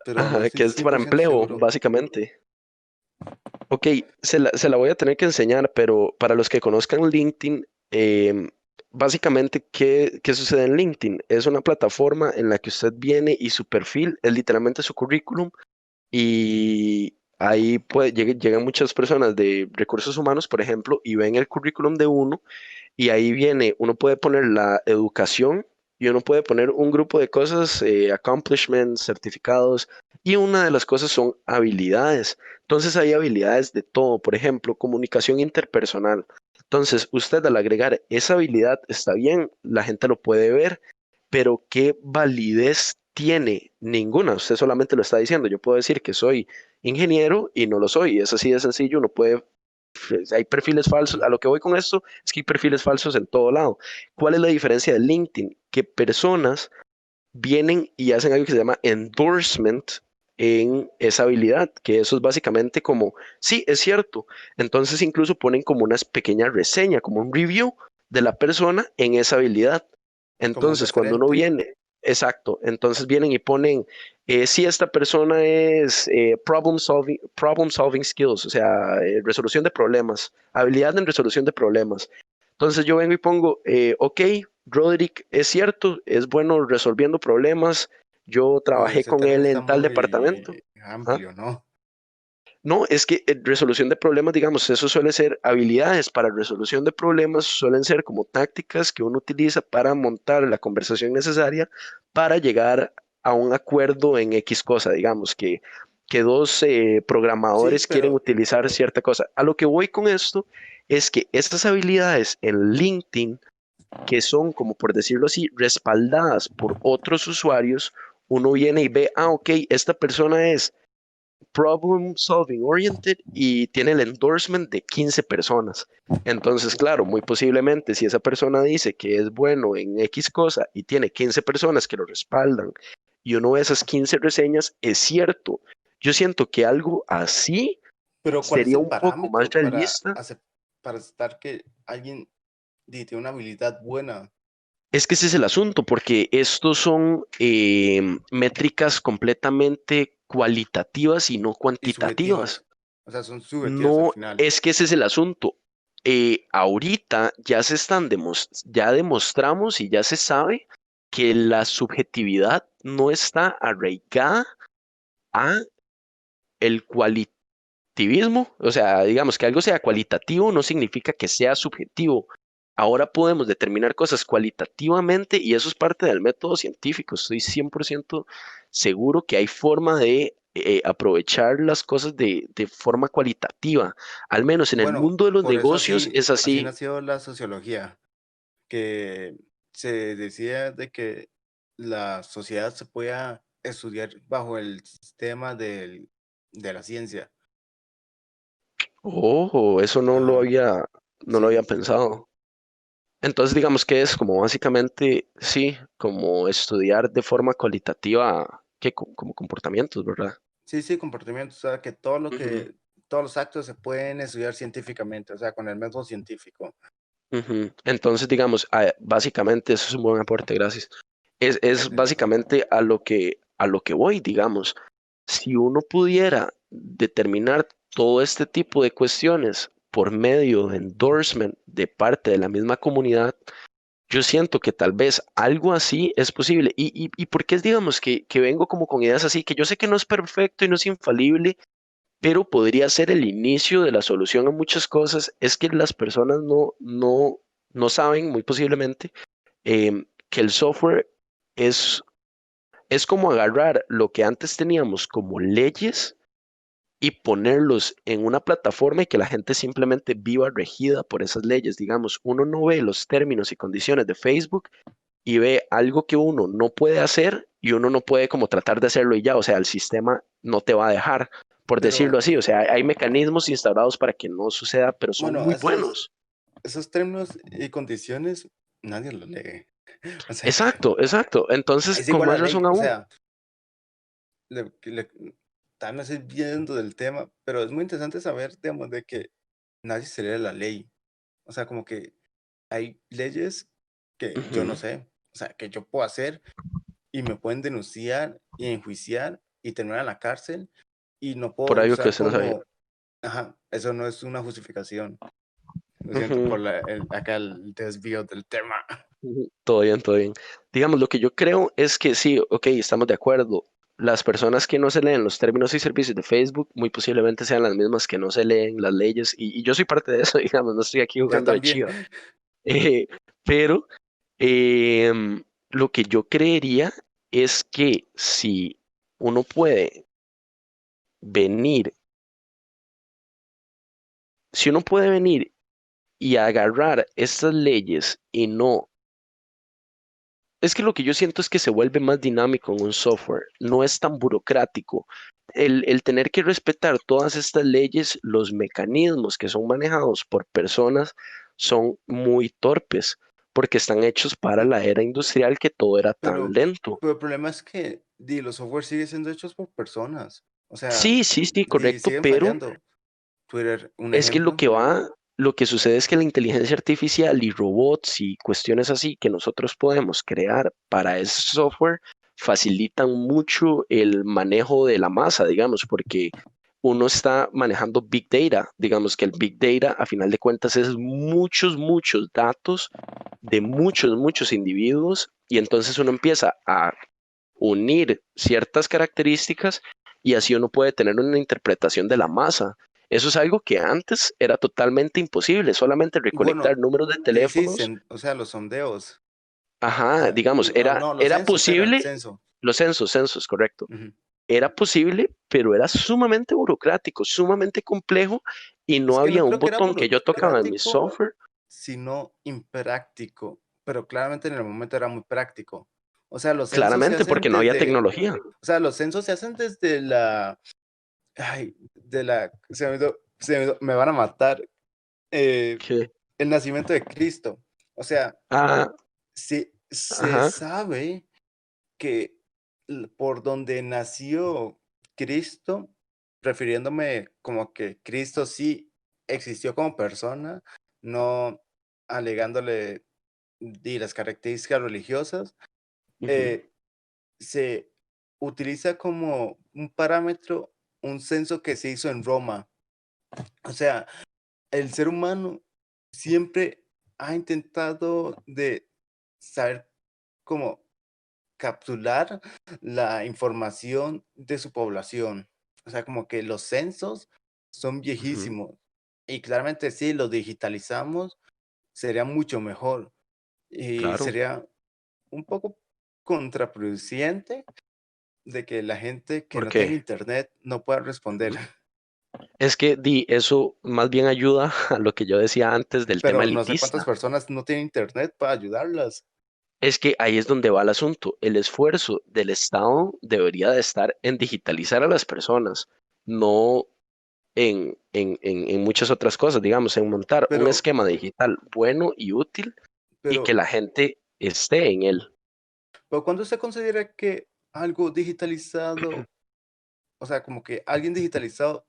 pero no Ajá, estoy que es para 100% empleo, seguro. básicamente. Ok, se la voy a tener que enseñar, pero para los que conozcan LinkedIn, básicamente, ¿qué sucede en LinkedIn? Es una plataforma en la que usted viene y su perfil es literalmente su currículum y ahí llegan muchas personas de recursos humanos, por ejemplo, y ven el currículum de uno y ahí viene, uno puede poner la educación y uno puede poner un grupo de cosas, accomplishments, certificados, y una de las cosas son habilidades. Entonces hay habilidades de todo, por ejemplo, comunicación interpersonal. Entonces, usted al agregar esa habilidad está bien, la gente lo puede ver, pero ¿qué validez tiene? Ninguna. Usted solamente lo está diciendo. Yo puedo decir que soy ingeniero y no lo soy. Es así de sencillo. Uno puede, hay perfiles falsos. A lo que voy con esto es que hay perfiles falsos en todo lado. ¿Cuál es la diferencia de LinkedIn? Que personas vienen y hacen algo que se llama endorsement en esa habilidad, que eso es básicamente como, sí, es cierto. Entonces incluso ponen como una pequeña reseña, como un review de la persona en esa habilidad. como un Entonces, cuando uno referente. viene, exacto, entonces vienen y ponen, si esta persona es problem solving skills, o sea, resolución de problemas, habilidad en resolución de problemas. Entonces yo vengo y pongo, ok, Roderick, es cierto, es bueno resolviendo problemas, yo Uy, trabajé ese con término él está en tal departamento. muy Ajá. amplio, ¿no? No, es que resolución de problemas, digamos, eso suele ser habilidades para resolución de problemas, suelen ser como tácticas que uno utiliza para montar la conversación necesaria para llegar a un acuerdo en X cosa, digamos, que dos Sí, programadores quieren pero, utilizar cierta cosa. A lo que voy con esto es que esas habilidades en LinkedIn, que son, como por decirlo así, respaldadas por otros usuarios, uno viene y ve, ah, ok, esta persona es problem solving oriented y tiene el endorsement de 15 personas. Entonces, claro, muy posiblemente si esa persona dice que es bueno en X cosa y tiene 15 personas que lo respaldan y uno ve esas 15 reseñas, es cierto. Yo siento que algo así ¿cuál es sería el un poco más parámetro realista. para aceptar que alguien tiene una habilidad buena Es que ese es el asunto, porque estos son métricas completamente cualitativas y no y cuantitativas. subjetivas? O sea, son subjetivas al No, final. es que ese es el asunto. Ahorita ya ya demostramos y ya se sabe que la subjetividad no está arraigada a el cualitativismo. O sea, digamos que algo sea cualitativo no significa que sea subjetivo. Ahora podemos determinar cosas cualitativamente y eso es parte del método científico. Estoy 100% seguro que hay forma de aprovechar las cosas de forma cualitativa. Al menos en el Bueno, mundo de los por eso negocios es así así. nació la sociología, que se decía de que la sociedad se podía estudiar bajo el sistema de la ciencia. Ojo, eso Ajá, no lo había sí. pensado. Entonces, digamos que es como básicamente, sí, como estudiar de forma cualitativa, como comportamientos, ¿verdad? Sí, sí, comportamiento, o sea, que Ujú, todos los actos se pueden estudiar científicamente, o sea, con el método científico. ujú. Entonces, digamos, básicamente eso es un buen aporte, gracias. Es De nada. básicamente a lo que voy, digamos. Si uno pudiera determinar todo este tipo de cuestiones por medio de endorsement de parte de la misma comunidad, yo siento que tal vez algo así es posible. Y por qué es, digamos, que vengo como con ideas así, que yo sé que no es perfecto y no es infalible, pero podría ser el inicio de la solución a muchas cosas, es que las personas no saben, muy posiblemente, que el software es, es como agarrar lo que antes teníamos como leyes y ponerlos en una plataforma y que la gente simplemente viva regida por esas leyes. Digamos, uno no ve los términos y condiciones de Facebook y ve algo que uno no puede hacer y uno no puede como tratar de hacerlo y ya, o sea, el sistema no te va a dejar, por decirlo Pero, así, o sea, hay mecanismos instaurados para que no suceda, pero son bueno, muy buenos. esos términos y condiciones, nadie los lee. O sea, Exacto, exacto. Entonces, es con igual más la ley, razón o aún. sea, también estoy viendo del tema, pero es muy interesante saber, digamos, de que nadie se lee la ley. O sea, como que hay leyes que yo no Ujú. sé, o sea, que yo puedo hacer y me pueden denunciar y enjuiciar y terminar en la cárcel y no Por puedo algo que usar usted no sabía. como, ajá, eso no es una justificación. Lo siento Ujú, por acá el desvío del tema. ujú. Todo bien, todo bien. Digamos, lo que yo creo es que sí, ok, estamos de acuerdo. Las personas que no se leen los términos y servicios de Facebook muy posiblemente sean las mismas que no se leen las leyes y yo soy parte de eso, digamos, no estoy aquí Yo jugando de también. chiva. Eh, pero lo que yo creería es que si uno puede venir, si uno puede venir y agarrar estas leyes y no, es que lo que yo siento es que se vuelve más dinámico en un software, no es tan burocrático. El tener que respetar todas estas leyes, los mecanismos que son manejados por personas son muy torpes. porque están hechos para la era industrial que todo era tan Pero, lento. pero el problema es que los software siguen siendo hechos por personas. O sea, Sí, sí, sí, correcto, siguen pero fallando. Twitter, un es que ejemplo. lo que sucede es que la inteligencia artificial y robots y cuestiones así que nosotros podemos crear para ese software facilitan mucho el manejo de la masa, digamos, porque uno está manejando Big Data, digamos que el Big Data a final de cuentas es muchos, muchos datos de muchos, muchos individuos y entonces uno empieza a unir ciertas características y así uno puede tener una interpretación de la masa. Eso es algo que antes era totalmente imposible, solamente recolectar Bueno, números de sí, teléfonos. o sea, los sondeos. O Ajá, sea, digamos, no, los era censos eran, posible, censo. los censos, correcto. Ujú. Era posible, pero era sumamente burocrático, sumamente complejo y Es no que no había un creo que era botón que yo tocaba en mi burocrático, software. sino impráctico. Pero claramente en el momento era muy práctico. O sea, los censos se Claramente, hacen porque no había desde, tecnología. o sea, los censos se hacen desde me van a matar, eh, Que, el nacimiento de Cristo. O sea, ah, se ajá, sabe que por donde nació Cristo, refiriéndome como que Cristo sí existió como persona, no alegándole las características religiosas, ujú, eh, se utiliza como un parámetro un censo que se hizo en Roma. O sea, el ser humano siempre ha intentado de saber cómo capturar la información de su población. O sea, como que los censos son ujú, viejísimos y claramente si los digitalizamos sería mucho mejor y claro, sería un poco contraproducente de que la gente que ¿por no tenga qué? internet no pueda responder. Ujú. Es que eso más bien ayuda a lo que yo decía antes del tema Pero no sé cuántas elitista. personas no tienen internet para ayudarlas. Es que ahí es donde va el asunto. El esfuerzo del Estado debería de estar en digitalizar a las personas, no en muchas otras cosas, digamos, en montar un Pero, esquema digital bueno y útil y que pero, la gente esté en él. pero cuando usted considera que algo digitalizado, o sea, como que alguien digitalizado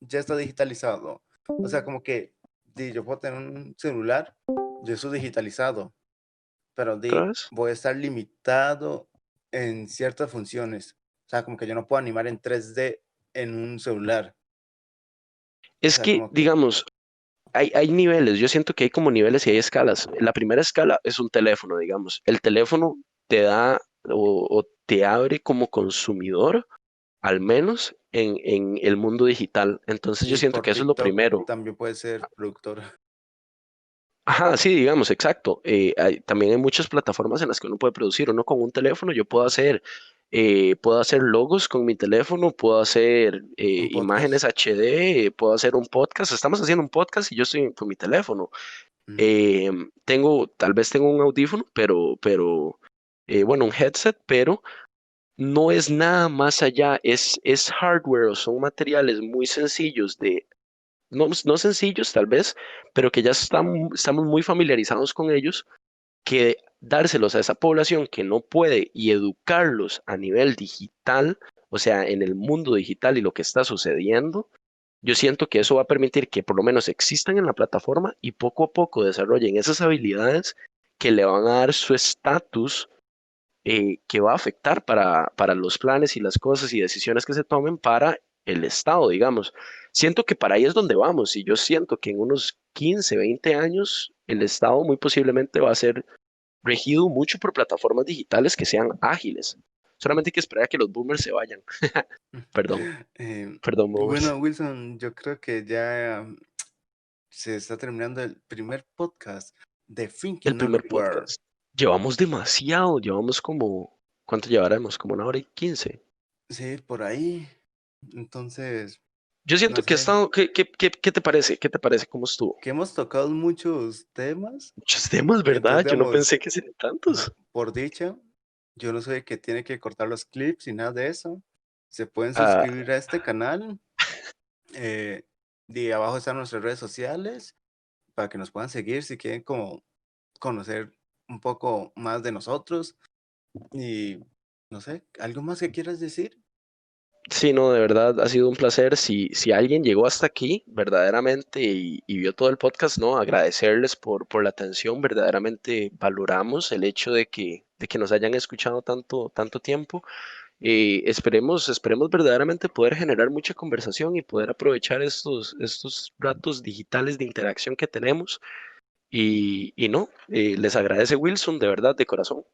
ya está digitalizado. O sea, como que yo puedo tener un celular, yo soy digitalizado, pero ¿Crees? voy a estar limitado en ciertas funciones. O sea, como que yo no puedo animar en 3D en un celular. O Es sea, que, como que, digamos, hay niveles, yo siento que hay como niveles y hay escalas. La primera escala es un teléfono, digamos. El teléfono te da o te abre como consumidor, al menos en el mundo digital. Entonces yo y siento por que eso es lo TikTok primero. también puede ser productor. Ajá, sí, digamos, exacto. También hay muchas plataformas en las que uno puede producir. Uno con un teléfono, yo puedo hacer logos con mi teléfono, puedo hacer Un imágenes podcast. HD, puedo hacer un podcast. Estamos haciendo un podcast y yo estoy con mi teléfono. Mm. Tal vez tengo un audífono, pero bueno, un headset, pero no es nada más allá. Es hardware o son materiales muy sencillos no sencillos tal vez, pero que ya estamos muy familiarizados con ellos, que dárselos a esa población que no puede y educarlos a nivel digital, o sea, en el mundo digital y lo que está sucediendo, yo siento que eso va a permitir que por lo menos existan en la plataforma y poco a poco desarrollen esas habilidades que le van a dar su estatus que va a afectar para los planes y las cosas y decisiones que se tomen para el Estado, digamos. Siento que para ahí es donde vamos y yo siento que en unos 15, 20 años el Estado muy posiblemente va a ser regido mucho por plataformas digitales que sean ágiles. Solamente hay que esperar a que los boomers se vayan. Perdón, perdón, boomers. Bueno, Wilson, yo creo que ya se está terminando el primer podcast de El Thinking primer Everywhere. podcast. Llevamos demasiado, llevamos como, ¿cuánto llevaremos? Como 1 hora y 15. Sí, por ahí. Entonces, Yo no siento que ha sé, estado, ¿qué te parece? ¿Qué te parece? ¿Cómo estuvo? que hemos tocado muchos temas. Muchos temas, Entonces, ¿verdad? Yo no digamos, pensé que serían tantos. por dicha, yo no soy el que tiene que cortar los clips y nada de eso. Se pueden Ah, suscribir a este canal. eh, de abajo están nuestras redes sociales para que nos puedan seguir si quieren como conocer un poco más de nosotros y no sé, ¿algo más que quieras decir? Sí, no, de verdad ha sido un placer. Si alguien llegó hasta aquí verdaderamente y vio todo el podcast, no, agradecerles por la atención. Verdaderamente valoramos el hecho de que nos hayan escuchado tanto tiempo. Esperemos verdaderamente poder generar mucha conversación y poder aprovechar estos ratos digitales de interacción que tenemos. Y no, les agradece Wilson, de verdad, de corazón.